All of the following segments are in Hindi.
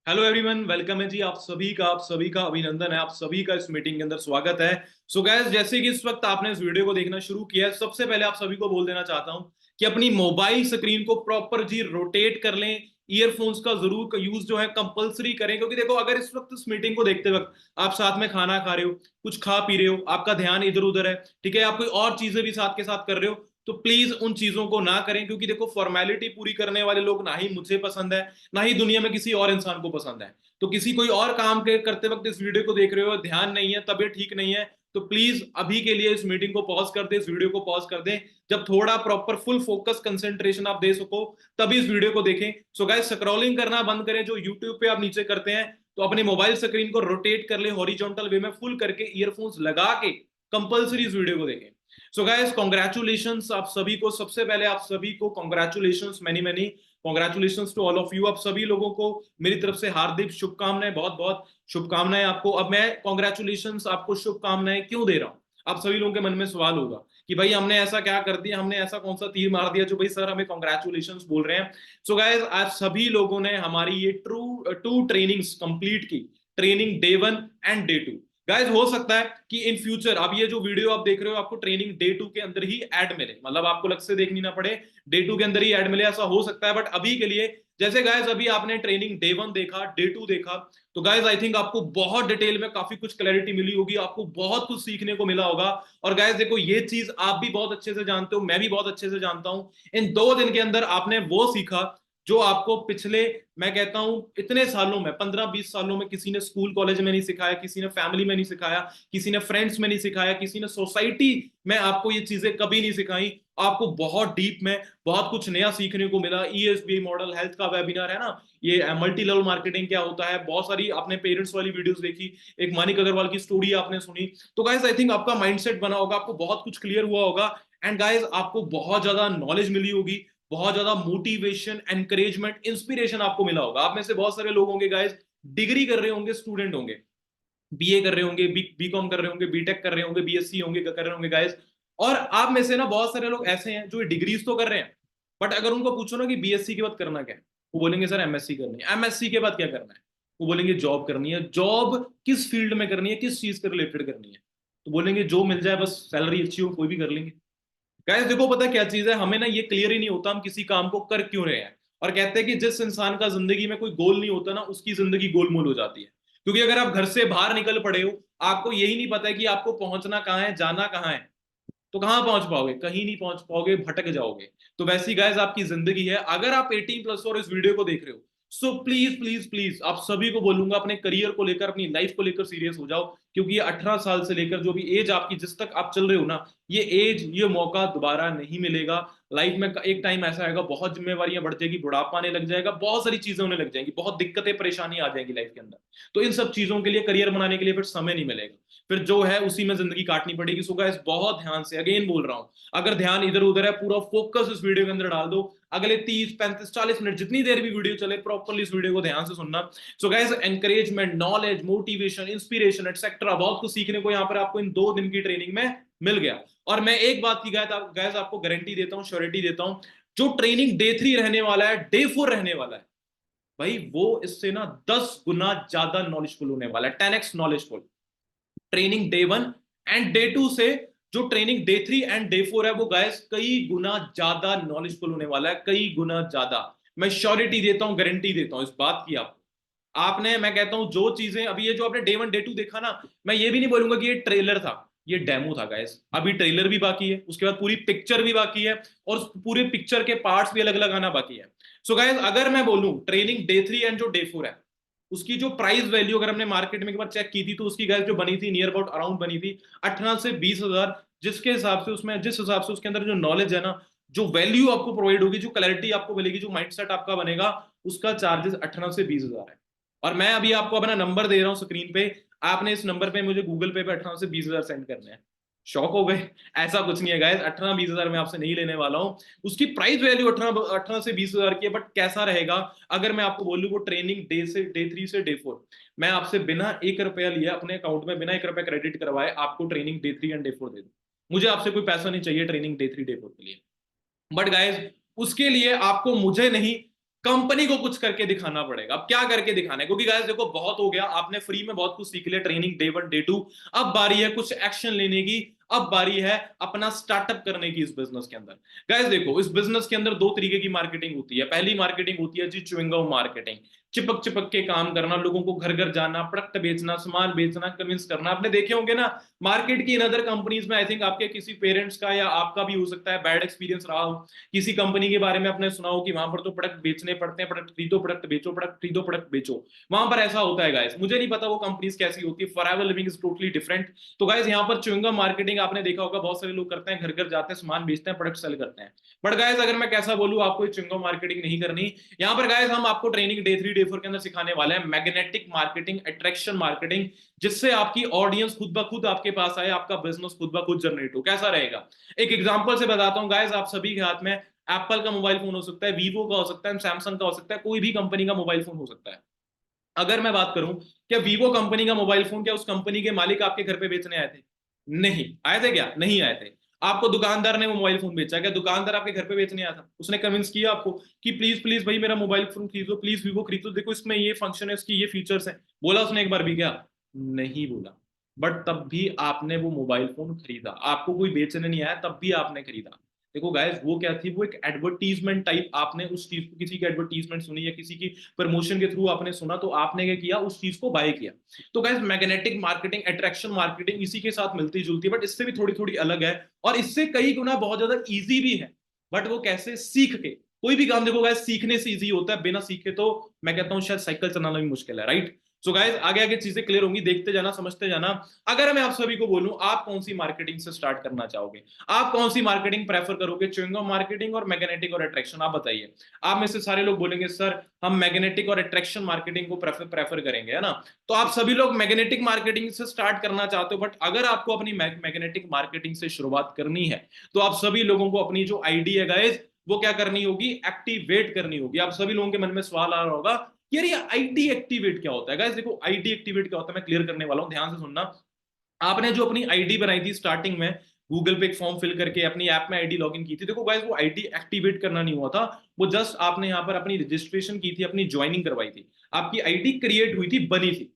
हेलो एवरीवन, वेलकम है जी। आप सभी का अभिनंदन है। आप सभी का इस मीटिंग के अंदर स्वागत है। सो गाइस, जैसे कि इस वक्त आपने इस वीडियो को देखना शुरू किया है, सबसे पहले आप सभी को बोल देना चाहता हूं कि अपनी मोबाइल स्क्रीन को प्रॉपर जी रोटेट कर लें। ईयरफोन्स का जरूर यूज जो है कंपलसरी करें, क्योंकि देखो, अगर इस वक्त इस मीटिंग को देखते वक्त आप साथ में खाना खा रहे हो, कुछ खा पी रहे हो, आपका ध्यान इधर उधर है, ठीक है, आप कोई और चीजें भी साथ के साथ कर रहे हो, तो प्लीज उन चीजों को ना करें। क्योंकि देखो, फॉर्मेलिटी पूरी करने वाले लोग ना ही मुझे पसंद है, ना ही दुनिया में किसी और इंसान को पसंद है। तो किसी कोई और काम के करते वक्त इस वीडियो को देख रहे हो, ध्यान नहीं है, तबीयत ठीक नहीं है, तो प्लीज अभी के लिए इस मीटिंग को पॉज कर दे, इस वीडियो को पॉज कर दें। जब थोड़ा प्रॉपर फुल फोकस कंसेंट्रेशन आप दे सको, तभी इस वीडियो को देखें। सो गाइस, स्क्रॉलिंग करना बंद करें, जो यूट्यूब पे आप नीचे करते हैं, तो अपने मोबाइल स्क्रीन को रोटेट कर ले, हॉरिजॉन्टल वे में फुल करके ईयरफोन्स लगा के कंपलसरी इस वीडियो को देखें। सो गाइस, कॉन्ग्रेचुलेशन आप सभी को। सबसे पहले आप सभी को congratulation, many many congratulation to all of you. आप सभी लोगों को मेरी तरफ से हार्दिक शुभकामनाएं, बहुत बहुत शुभकामनाएं आपको। अब मैं कॉन्ग्रेचुलेशन आपको शुभकामनाएं क्यों दे रहा हूं, आप सभी लोगों के मन में सवाल होगा कि भाई हमने ऐसा क्या कर दिया, हमने ऐसा कौन सा तीर मार दिया जो भाई सर हमें कॉन्ग्रेचुलेशन बोल रहे हैं। सो गाइस, आज सभी लोगों ने हमारी ये टू ट्रेनिंग्स कंप्लीट की, training day 1 and day 2। Guys, हो सकता है कि इन फ्यूचर अब ये जो वीडियो आप देख रहे हो आपको ट्रेनिंग डे 2 के अंदर ही ऐड मिले, मतलब आपको अलग से देखनी ना पड़े, डे 2 के अंदर ही ऐड मिले, ऐसा हो सकता है। बट अभी के लिए, जैसे गाइज अभी आपने ट्रेनिंग डे 1 देखा, डे 2 देखा, तो गाइज आई थिंक आपको बहुत डिटेल में काफी कुछ क्लैरिटी मिली होगी, आपको बहुत कुछ सीखने को मिला होगा। और गाइज देखो, ये चीज आप भी बहुत अच्छे से जानते हो, मैं भी बहुत अच्छे से जानता हूं। इन 2 दिन के अंदर आपने वो सीखा जो आपको पिछले, मैं कहता हूं, इतने सालों में, 15-20 सालों में किसी ने स्कूल कॉलेज में नहीं सिखाया, किसी ने फैमिली में नहीं सिखाया, किसी ने फ्रेंड्स में नहीं सिखाया, किसी ने सोसाइटी में आपको ये चीजें कभी नहीं सिखाई। आपको बहुत डीप में बहुत कुछ नया सीखने को मिला। ईएसबी मॉडल, हेल्थ का वेबिनार है ना, ये मल्टी लेवल मार्केटिंग क्या होता है, बहुत सारी आपने पेरेंट्स वाली वीडियोस देखी, एक मानिक अग्रवाल की स्टोरी आपने सुनी। तो गाइस आई थिंक आपका माइंडसेट बना होगा, आपको बहुत कुछ क्लियर हुआ होगा। एंड गाइस, आपको बहुत ज्यादा नॉलेज मिली होगी, बहुत ज्यादा मोटिवेशन, एनकरेजमेंट, इंस्पिरेशन आपको मिला होगा। आप में से बहुत सारे लोग होंगे गाइस, डिग्री कर रहे होंगे, स्टूडेंट होंगे, बीए कर रहे होंगे, बी कॉम कर रहे होंगे, बीटेक कर रहे होंगे, बीएससी होंगे कर रहे होंगे गाइस। और आप में से ना बहुत सारे लोग ऐसे हैं जो डिग्रीज तो कर रहे हैं, बट अगर उनको पूछो ना कि बीएससी के बाद करना क्या है, वो बोलेंगे सर एमएससी करनी है। एमएससी के बाद क्या करना है, वो बोलेंगे जॉब करनी है। जॉब किस फील्ड में करनी है, किस चीज के रिलेटेड करनी है, तो बोलेंगे जो मिल जाए, बस सैलरी अच्छी हो, कोई भी कर लेंगे। गाइस देखो, पता क्या चीज है, हमें ना ये क्लियर ही नहीं होता हम किसी काम को कर क्यों रहे हैं। और कहते हैं कि जिस इंसान का जिंदगी में कोई गोल नहीं होता ना, उसकी जिंदगी गोलमोल हो जाती है। क्योंकि अगर आप घर से बाहर निकल पड़े हो, आपको यही नहीं पता है कि आपको पहुंचना कहाँ है, जाना कहाँ है, तो कहां पहुंच पाओगे, कहीं नहीं पहुंच पाओगे, भटक जाओगे। तो वैसी गाइस आपकी जिंदगी है। अगर आप 18+ और इस वीडियो को देख रहे हो, सो प्लीज प्लीज प्लीज आप सभी को बोलूंगा, अपने करियर को लेकर, अपनी लाइफ को लेकर सीरियस हो जाओ। क्योंकि ये 18 साल से लेकर जो भी एज आपकी, जिस तक आप चल रहे हो ना, ये एज, ये मौका दोबारा नहीं मिलेगा। लाइफ में एक टाइम ऐसा आएगा, बहुत जिम्मेवारियां बढ़ जाएगी, बुढ़ापा आने लग जाएगा, बहुत सारी चीजें होने लग जाएंगी, बहुत दिक्कतें परेशानी आ जाएंगी लाइफ के अंदर। तो इन सब चीजों के लिए, करियर बनाने के लिए फिर समय नहीं मिलेगा, फिर जो है उसी में जिंदगी काटनी पड़ेगी। सो गाइस, बहुत ध्यान से अगेन बोल रहा हूं, अगर ध्यान इधर उधर है, पूरा फोकस इस वीडियो के अंदर डाल दो। अगले 30-35-40 मिनट, जितनी देर भी वीडियो चले, प्रॉपरली इस वीडियो को ध्यान से सुनना। So guys, encouragement, knowledge, motivation, inspiration etcetera, बहुत कुछ सीखने को यहाँ पर आपको इन 2 दिन की ट्रेनिंग में मिल गया। और मैं एक बात की गाइस आपको गारंटी देता हूँ, श्योरिटी देता हूँ, जो ट्रेनिंग डे 3 रहने वाला है, डे 4 रहने वाला है, भाई वो इससे ना 10 गुना ज्यादा नॉलेजफुल होने वाला है, 10x knowledgeful. Training day 1 and day 2 से जो ट्रेनिंग डे 3 एंड डे 4 है, वो गाइस कई गुना ज्यादा नॉलेजफुल होने वाला है, कई गुना ज्यादा। मैं श्योरिटी देता हूं, गारंटी देता हूं इस बात की आपको। आपने, मैं कहता हूं, जो चीजें अभी ये जो आपने डे 1 डे 2 देखा ना, मैं ये भी नहीं बोलूंगा कि ये ट्रेलर था, ये डेमो था गाइस। अभी ट्रेलर भी बाकी है, उसके बाद पूरी पिक्चर भी बाकी है, और पूरे पिक्चर के पार्ट्स भी अलग अलग आना बाकी है। सो गाइस, अगर मैं बोलूं ट्रेनिंग डे 3 एंड जो डे 4 है, उसकी जो प्राइस वैल्यू अगर हमने मार्केट में एक बार चेक की थी, तो उसकी गाइस जो बनी थी, नियर अबाउट अराउंड बनी थी 18 से 20 हजार। जिसके हिसाब से उसमें, जिस हिसाब से उसके अंदर जो नॉलेज है ना, जो वैल्यू आपको प्रोवाइड होगी, जो क्लैरिटी आपको मिलेगी, जो माइंडसेट आपका बनेगा, उसका चार्जेस 18 से 20 हजार है। और मैं अभी आपको अपना नंबर दे रहा हूँ स्क्रीन पे, आपने इस नंबर पे मुझे गूगल पे 18 से 20 हजार सेंड करने हैं। शॉक हो गए? ऐसा कुछ नहीं है गाइस, 18-20 हजार में आपसे नहीं लेने वाला हूँ। उसकी प्राइस वैल्यू 18 से 20 हजार की है। बट कैसा रहेगा अगर मैं आपको बोलूँ, वो ट्रेनिंग डे 3 से डे 4, मैं आपसे बिना 1 रुपया लिए, अपने अकाउंट में बिना 1 रुपया क्रेडिट करवाए, आपको ट्रेनिंग डे 3 एंड डे 4 दे दूँ। मुझे आपसे कोई पैसा नहीं चाहिए ट्रेनिंग डे 3 डे 4 के लिए। बट गाइस, उसके लिए आपको मुझे नहीं, कंपनी को कुछ करके दिखाना पड़ेगा। अब क्या करके दिखाना है, क्योंकि गाइस देखो बहुत हो गया, आपने फ्री में बहुत कुछ सीख लिया, ट्रेनिंग डे 1 डे 2, अब बारी है कुछ एक्शन लेने की। अब बारी है अपना स्टार्टअप करने की इस बिजनेस के अंदर। गाइस देखो इस बिजनेस के अंदर दो तरीके की मार्केटिंग होती है। पहली मार्केटिंग होती है जी च्युइंगम मार्केटिंग, चिपक चिपक के काम करना, लोगों को घर घर जाना, प्रोडक्ट बेचना, सामान बेचना, कन्विंस करना। आपने देखे होंगे ना मार्केट की इन अदर कंपनीज में, आई थिंक आपके किसी पेरेंट्स का या आपका भी हो सकता है बैड एक्सपीरियंस रहा हो, किसी कंपनी के बारे में आपने सुना हो कि वहां पर तो प्रोडक्ट बेचने पड़ते हैं, प्रोडक्ट खरीदो प्रोडक्ट बेचो, प्रोडक्ट खरीदो प्रोडक्ट बेचो। वहां पर ऐसा होता है गाइस, मुझे नहीं पता वो कंपनीज कैसी होती है, forever living is totally different. तो गाइस यहाँ पर च्युइंगम मार्केटिंग आपने देखा होगा बहुत सारे लोग करते हैं, घर घर जाते हैं, सामान बेचते हैं, प्रोडक्ट सेल करते हैं। बट गाइस अगर मैं कैसा बोलूं, आपको च्युइंगम मार्केटिंग नहीं करनी। यहाँ पर गाइस हम आपको ट्रेनिंग डे 3 डे 4 के अंदर सिखाने वाले हैं मैग्नेटिक मार्केटिंग, अट्रैक्शन मार्केटिंग, जिससे आपकी ऑडियंस खुद ब खुद आपके पास आए, आपका बिजनेस खुद ब खुद जनरेट हो। कैसा रहेगा, एक एग्जांपल से बताता हूं गाइस। आप सभी के हाथ में एप्पल का मोबाइल फोन हो सकता है, वीवो का हो सकता है, सैमसंग का हो सकता है, कोई भी कंपनी का मोबाइल फोन हो सकता है। अगर मैं बात करूं, क्या वीवो कंपनी का मोबाइल फोन क्या उस कंपनी के मालिक आपके घर पे बेचने आए थे? नहीं आए थे, क्या नहीं आए थे। आपको दुकानदार ने वो मोबाइल फोन बेचा, क्या दुकानदार आपके घर पे बेचने आया था? उसने कन्विंस किया आपको कि प्लीज प्लीज भाई मेरा मोबाइल फोन खरीदो, प्लीज वीवो खरीदो, देखो इसमें ये फंक्शन है, इसकी ये फीचर्स है। बोला उसने एक बार भी? क्या नहीं बोला। बट तब भी आपने वो मोबाइल फोन खरीदा, आपको कोई बेचने नहीं आया, तब भी आपने खरीदा। देखो गाइस वो क्या थी, वो एक एडवर्टीजमेंट टाइप, आपने उस चीज को, किसी की एडवर्टीजमेंट सुनी या किसी की प्रमोशन के थ्रू आपने सुना, तो आपने क्या किया, उस चीज को बाय किया। तो guys magnetic marketing, attraction marketing इसी के साथ मिलती जुलती है, बट इससे भी थोड़ी थोड़ी अलग है, और इससे कई गुना बहुत ज्यादा इजी भी है। बट वो कैसे, सीख के। कोई भी काम देखो गाइस सीखने से इजी होता है, बिना सीखे तो मैं कहता हूं शायद साइकिल चलाना भी मुश्किल है, राइट? सो गाइस आगे आगे चीजें क्लियर होंगी, देखते जाना, समझते जाना। अगर मैं आप सभी को बोलूं, आप कौन सी मार्केटिंग से स्टार्ट करना चाहोगे, आप कौन सी मार्केटिंग प्रेफर करोगे, च्युइंगम मार्केटिंग और मैग्नेटिक और अट्रैक्शन? आप बताइए। आप में से सारे लोग बोलेंगे सर हम मैग्नेटिक और अट्रैक्शन मार्केटिंग को प्रेफर करेंगे, है ना? तो आप सभी लोग मैग्नेटिक मार्केटिंग से स्टार्ट करना चाहते हो, बट अगर आपको अपनी मैग्नेटिक मार्केटिंग से शुरुआत करनी है, तो आप सभी लोगों को अपनी जो आईडी है गाइस, वो क्या करनी होगी, एक्टिवेट करनी होगी। आप सभी लोगों के मन में सवाल आ रहा होगा, यार ये आईडी एक्टिवेट क्या होता है? गाइस देखो आईडी एक्टिवेट क्या होता है, मैं क्लियर करने वाला हूं, ध्यान से सुनना। आपने जो अपनी आईडी बनाई थी स्टार्टिंग में, गूगल पे एक फॉर्म फिल करके अपनी ऐप में आईडी लॉगिन की थी, देखो गाइस वो आईडी एक्टिवेट करना नहीं हुआ था, वो जस्ट आपने यहाँ पर अपनी रजिस्ट्रेशन की थी, अपनी ज्वाइनिंग करवाई थी, आपकी आईडी क्रिएट हुई थी, बनी थी।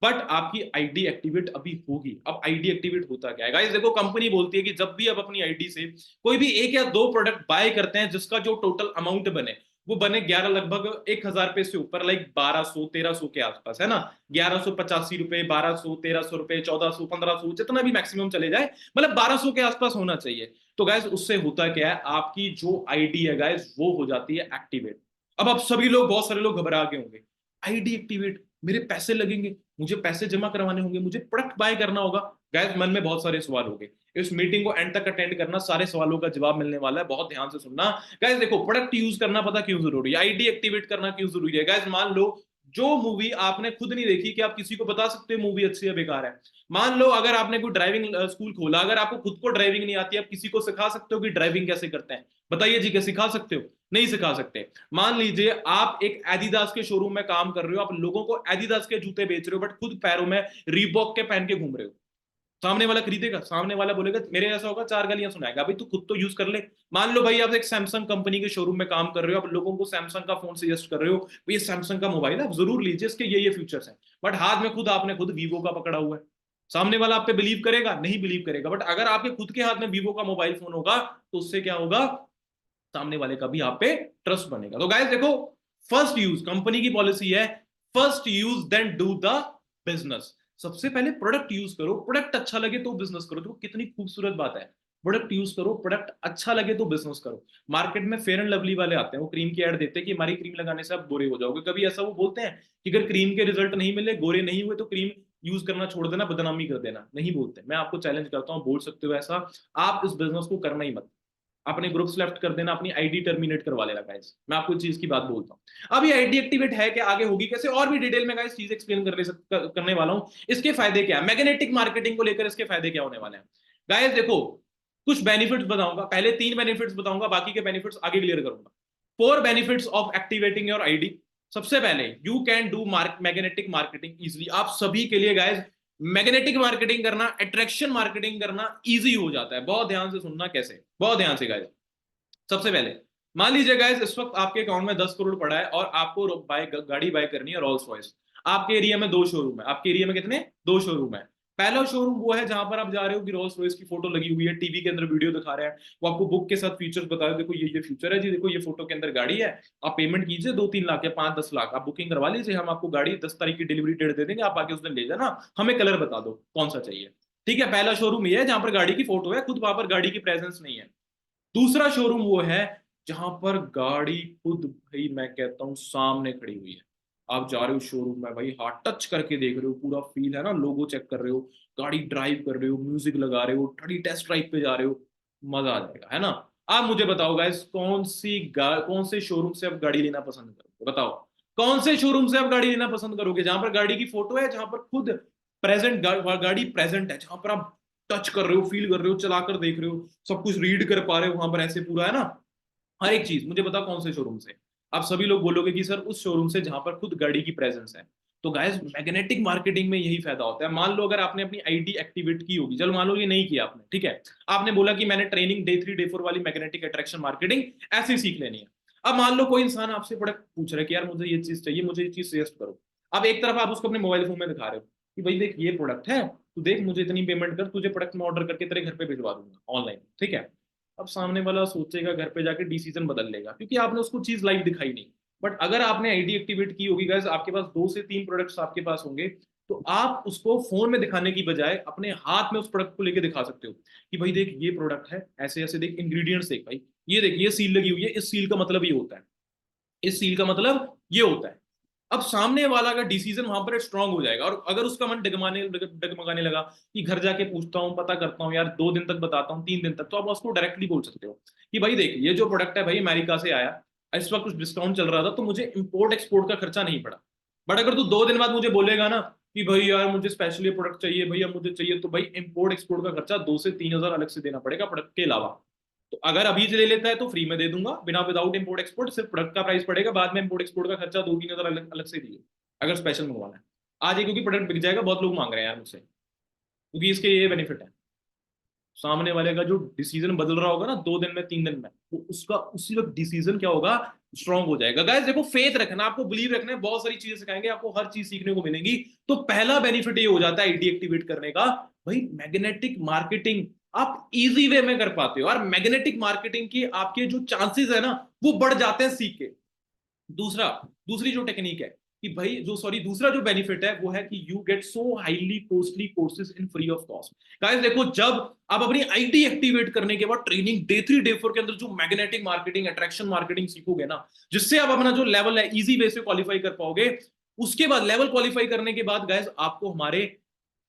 बट आपकी आईडी एक्टिवेट अभी होगी। अब आईडी एक्टिवेट होता क्या है गाइस, देखो कंपनी बोलती है कि जब भी आप अपनी आईडी से कोई भी एक या दो प्रोडक्ट बाय करते हैं, जिसका जो टोटल अमाउंट बने, वो बने 11 लगभग 1,000 रुपए से ऊपर, लाइक 1200 1300 के आसपास, है ना? 1185 रुपए, 1200, 1300 रुपए, 1400, 1500, जितना भी मैक्सिमम चले जाए, मतलब 1200 के आसपास होना चाहिए। तो गाइस उससे होता क्या है, आपकी जो आईडी है गाइस वो हो जाती है एक्टिवेट। अब आप सभी लोग, बहुत सारे लोग घबरा गए होंगे, आईडी एक्टिवेट, मेरे पैसे लगेंगे, मुझे पैसे जमा करवाने होंगे, मुझे प्रोडक्ट बाय करना होगा। गाइस मन में बहुत सारे सवाल होंगे, इस मीटिंग को एंड तक अटेंड करना, सारे सवालों का जवाब मिलने वाला है, बहुत ध्यान से सुनना। गाइस देखो प्रोडक्ट यूज करना पता क्यों जरूरी है, आईडी एक्टिवेट करना क्यों जरूरी है? गाइस मान लो जो मूवी आपने खुद नहीं देखी, कि आप किसी को बता सकते हो मूवी अच्छी है बेकार है? मान लो अगर आपने कोई ड्राइविंग स्कूल खोला, अगर आपको खुद को ड्राइविंग नहीं आती, आप किसी को सिखा सकते हो कि ड्राइविंग कैसे करते हैं? बताइए जी, क्या सिखा सकते हो? नहीं सिखा सकते। मान लीजिए आप एक एडिडास के शोरूम में काम कर रहे हो, आप लोगों को एडिडास के जूते बेच रहे हो, बट खुद पैरों में रीबॉक के पहन के घूम रहे हो। सामने वाला खरीदेगा? सामने वाला बोलेगा मेरे जैसा होगा, चार गालियां सुनाएगा, भाई तू खुद तो यूज कर ले। मान लो भाई आप एक सैमसंग कंपनी के शोरूम में काम कर रहे हो, आप लोगों को सैमसंग का फोन सजेस्ट कर रहे हो, ये सैमसंग का मोबाइल है, आप जरूर लीजिए, इसके ये फीचर्स हैं। बट हाथ में खुद आपने खुद वीवो का पकड़ा हुआ है। सामने वाला आप पे बिलीव करेगा? नहीं बिलीव करेगा। बट अगर आपके खुद के हाथ में वीवो का मोबाइल फोन होगा, तो उससे क्या होगा, सामने वाले का भी आप पे ट्रस्ट बनेगा। तो गाइस देखो, फर्स्ट यूज, कंपनी की पॉलिसी है first use then do the business. सबसे पहले प्रोडक्ट यूज करो, प्रोडक्ट अच्छा लगे तो बिजनेस करो। तो कितनी खूबसूरत बात है, प्रोडक्ट यूज करो, प्रोडक्ट अच्छा लगे तो बिजनेस करो। मार्केट में फेयर एंड लवली वाले आते हैं, वो क्रीम की ऐड देते हैं कि हमारी क्रीम लगाने से आप गोरे हो जाओगे। कभी ऐसा वो बोलते हैं कि अगर क्रीम के रिजल्ट नहीं मिले, गोरे नहीं हुए, तो क्रीम यूज करना छोड़ देना, बदनामी कर देना? नहीं बोलते। मैं आपको चैलेंज करता हूं, बोल सकते हो ऐसा? आप इस बिजनेस को करना ही मत, अपने ग्रुप्स लेफ्ट कर देना, अपनी आईडी टर्मिनेट करवा लेना गाइस। मैं आपको चीज की बात बोलता हूं। अब ये आईडी एक्टिवेट है कि आगे होगी कैसे, और भी डिटेल में गाइस चीज एक्सप्लेन करने वाला हूं। इसके फायदे क्या है, मैग्नेटिक मार्केटिंग को लेकर इसके फायदे क्या होने वाले हैं गाइस? देखो कुछ बेनिफिट्स बताऊंगा, पहले 3 बेनिफिट्स बताऊंगा, बाकी के बेनिफिट्स आगे क्लियर करूंगा। 4 benefits of activating your ID. सबसे पहले you can do magnetic marketing easily. आप सभी के लिए गाइस मैग्नेटिक मार्केटिंग करना, अट्रैक्शन मार्केटिंग करना इजी हो जाता है। बहुत ध्यान से सुनना कैसे, बहुत ध्यान से गाइस। सबसे पहले मान लीजिए गाइस इस वक्त आपके अकाउंट में 10 करोड़ पड़ा है और आपको गाड़ी बाय करनी है रोल्स रॉयस। आपके एरिया में दो शोरूम है, आपके एरिया में कितने, दो शोरूम है। पहला शोरूम वो है जहां पर आप जा रहे हो कि रोल्स रॉयस की फोटो लगी हुई है, टीवी के अंदर वीडियो दिखा रहे हैं, वो आपको बुक के साथ फीचर्स बता रहे हैं, देखो ये फीचर है जी, देखो ये फोटो के अंदर गाड़ी है, आप पेमेंट कीजिए 2-3 लाख या 5-10 लाख, आप बुकिंग करवा लीजिए, हम आपको गाड़ी 10 तारीख की डिलीवरी डेट दे देंगे, आप आके उस दिन ले जाना, हमें कलर बता दो कौन सा चाहिए। ठीक है, पहला शोरूम ये है जहां पर गाड़ी की फोटो है, खुद वहां पर गाड़ी की प्रेजेंस नहीं है। दूसरा शोरूम वो है जहां पर गाड़ी खुद भाई मैं कहता हूँ सामने खड़ी हुई है, आप जा रहे हो शोरूम में भाई, हाथ टच करके देख रहे हो, पूरा फील है ना, लोगो चेक कर रहे हो, गाड़ी ड्राइव कर रहे हो, म्यूजिक लगा रहे हो, गाड़ी टेस्ट ड्राइव पे जा रहे हो, मजा आ जाएगा, है ना। आप मुझे बताओ गाइस, कौन से शोरूम से आप गाड़ी लेना पसंद करोगे, बताओ कौन से शोरूम से आप गाड़ी लेना पसंद करोगे, जहां पर गाड़ी की फोटो है, जहां पर खुद गाड़ी प्रेजेंट है, जहां पर आप टच कर रहे हो, फील कर रहे हो, चलाकर देख रहे हो, सब कुछ रीड कर पा रहे हो वहां पर, ऐसे पूरा है ना, हर एक चीज। मुझे बताओ कौन से शोरूम से। आप सभी लोग बोलोगे कि सर उस शोरूम से जहां पर खुद गाड़ी की प्रेजेंस है। तो गाइस मैग्नेटिक मार्केटिंग में यही फायदा होता है। मान लो अगर आपने अपनी आईडी एक्टिवेट की होगी, चलो मान लो ये नहीं किया आपने, ठीक है, आपने बोला कि मैंने ट्रेनिंग डे 3 डे 4 वाली मैग्नेटिक अट्रैक्शन मार्केटिंग ऐसे सीख लेनी है। अब मान लो कोई इंसान आपसे प्रोडक्ट पूछ रहा है कि यार मुझे ये चीज चाहिए, मुझे ये चीज सजेस्ट करो। अब एक तरफ आप उसको अपने मोबाइल फोन में दिखा रहे हो कि भाई देख ये प्रोडक्ट है, तू देख मुझे इतनी पेमेंट कर, तुझे प्रोडक्ट में ऑर्डर करके तेरे घर पे भिजवा दूंगा ऑनलाइन, ठीक है। अब सामने वाला सोचेगा, घर पे जाके डिसीजन बदल लेगा, क्योंकि आपने उसको चीज लाइव दिखाई नहीं। बट अगर आपने आईडी एक्टिवेट की होगी गाइस, आपके पास 2 से 3 प्रोडक्ट्स आपके पास होंगे, तो आप उसको फोन में दिखाने की बजाय अपने हाथ में उस प्रोडक्ट को लेके दिखा सकते हो कि भाई देख ये प्रोडक्ट है, ऐसे ऐसे देख इंग्रेडिएंट्स देख भाई, ये देख ये सील लगी हुई है, इस सील का मतलब ये होता है, इस सील का मतलब ये होता है। अब सामने वाला का डिसीजन वहां पर स्ट्रांग हो जाएगा, और अगर उसका मन डगमगाने लगा कि घर जाके पूछता हूँ, पता करता हूँ यार, 2 दिन तक बताता हूँ, 3 दिन तक, तो आप उसको डायरेक्टली बोल सकते हो कि भाई देख ये जो प्रोडक्ट है भाई अमेरिका से आया, इस वक्त कुछ डिस्काउंट चल रहा था तो मुझे इंपोर्ट एक्सपोर्ट का खर्चा नहीं पड़ा। बट अगर तू 2 दिन बाद मुझे बोलेगा ना कि भाई यार मुझे स्पेशली प्रोडक्ट चाहिए भैया, मुझे चाहिए, तो भाई इंपोर्ट एक्सपोर्ट का खर्चा 2 से 3 हजार अलग से देना पड़ेगा प्रोडक्ट के अलावा। तो अगर अभी ले लेता है तो फ्री में दे दूंगा, बिना विदाउट इंपोर्ट एक्सपोर्ट, सिर्फ प्रोडक्ट का प्राइस पड़ेगा, बाद में इंपोर्ट एक्सपोर्ट का खर्चा 2-3 हजार अलग अलग से दिए, अगर स्पेशल मंगवाना है। आज ये क्योंकि प्रोडक्ट बिक जाएगा, बहुत लोग मांग रहे हैं यार मुझसे, क्योंकि इसके ये बेनिफिट है। सामने वाले का जो डिसीजन बदल रहा होगा ना 2 दिन में 3 दिन में, तो उसका उसी वक्त डिसीजन क्या होगा, स्ट्रांग हो जाएगा। गाइस देखो फेथ रखना, आपको बिलीव रखना है, बहुत सारी चीजें सिखाएंगे आपको, हर चीज सीखने को मिलेगी। तो पहला बेनिफिट ये हो जाता है आईडी एक्टिवेट करने का, भाई मैग्नेटिक मार्केटिंग आप इजी वे में कर पाते हो, और मैग्नेटिक मार्केटिंग की आपके जो चांसेस है ना वो बढ़ जाते हैं सीख के। दूसरा, दूसरी जो टेक्निक है कि भाई जो सॉरी दूसरा जो बेनिफिट है वो है कि you get so highly costly courses in free of cost. Guys देखो जब आप अपनी आईडी एक्टिवेट करने के बाद ट्रेनिंग डे 3 डे 4 के अंदर जो मैग्नेटिक मार्केटिंग अट्रैक्शन मार्केटिंग सीखोगे ना, जिससे आप अपना जो लेवल है इजी वे से क्वालिफाई कर पाओगे, उसके बाद लेवल क्वालिफाई करने के बाद गाइस आपको हमारे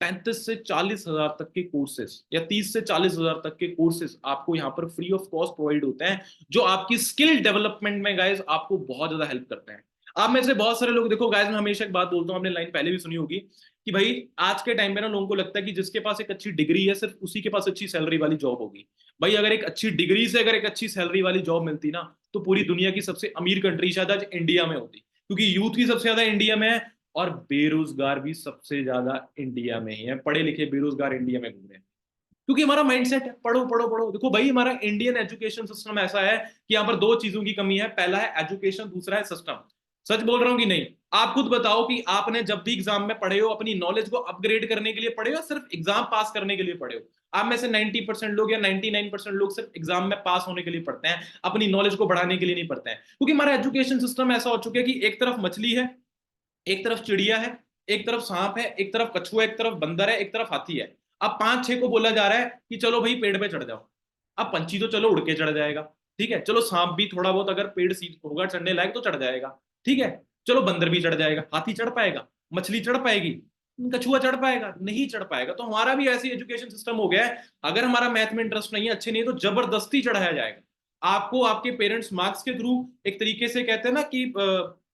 35 से 40 हजार तक के कोर्सेज या 30 से 40 हजार तक के कोर्सेज आपको यहाँ पर फ्री ऑफ कॉस्ट प्रोवाइड होते हैं, जो आपकी स्किल डेवलपमेंट में गाइज आपको बहुत ज्यादा हेल्प करते हैं। आप में से बहुत सारे लोग देखो गाइज, मैं हमेशा एक बात बोलता हूँ, आपने लाइन पहले भी सुनी होगी कि भाई आज के टाइम पे ना लोगों को लगता है कि जिसके पास एक अच्छी डिग्री है सिर्फ उसी के पास अच्छी सैलरी वाली जॉब होगी। भाई अगर एक अच्छी डिग्री से अगर एक अच्छी सैलरी वाली जॉब मिलती ना, तो पूरी दुनिया की सबसे अमीर कंट्री शायद आज इंडिया में होती, क्योंकि यूथ भी सबसे ज्यादा इंडिया में है और बेरोजगार भी सबसे ज्यादा इंडिया में ही है, पढ़े लिखे बेरोजगार इंडिया में घूम रहे हैं। क्योंकि हमारा माइंडसेट है पढ़ो पढ़ो पढ़ो। देखो भाई हमारा इंडियन एजुकेशन सिस्टम ऐसा है कि यहाँ पर 2 चीजों की कमी है, पहला है एजुकेशन, दूसरा है सिस्टम। सच बोल रहा हूँ कि नहीं? आप खुद बताओ कि आपने जब भी एग्जाम में पढ़े हो अपनी नॉलेज को अपग्रेड करने के लिए पढ़े हो, सिर्फ एग्जाम पास करने के लिए पढ़े हो? आप में से 90% लोग या 99% लोग सिर्फ एग्जाम में पास होने के लिए पढ़ते हैं, अपनी नॉलेज को बढ़ाने के लिए नहीं पढ़ते हैं। क्योंकि हमारा एजुकेशन सिस्टम ऐसा हो चुका है कि एक तरफ मछली है, एक तरफ चिड़िया है, एक तरफ सांप है, एक तरफ कछुआ, एक तरफ बंदर है, एक तरफ हाथी है। अब 5-6 को बोला जा रहा है कि चलो भाई पेड़ पे चढ़ जाओ। अब पंछी तो चलो उड़ के चढ़ जाएगा, ठीक है, चलो सांप भी थोड़ा बहुत अगर पेड़ सीध होगा चढ़ने लायक तो चढ़ जाएगा, ठीक है, चलो बंदर भी चढ़ जाएगा, हाथी चढ़ पाएगा, मछली चढ़ पाएगी, कछुआ चढ़ पाएगा? नहीं चढ़ पाएगा। तो हमारा भी ऐसी एजुकेशन सिस्टम हो गया है, अगर हमारा मैथ में इंटरेस्ट नहीं है, अच्छे नहीं है, तो जबरदस्ती चढ़ाया जाएगा आपको। आपके पेरेंट्स मार्क्स के थ्रू एक तरीके से कहते हैं ना कि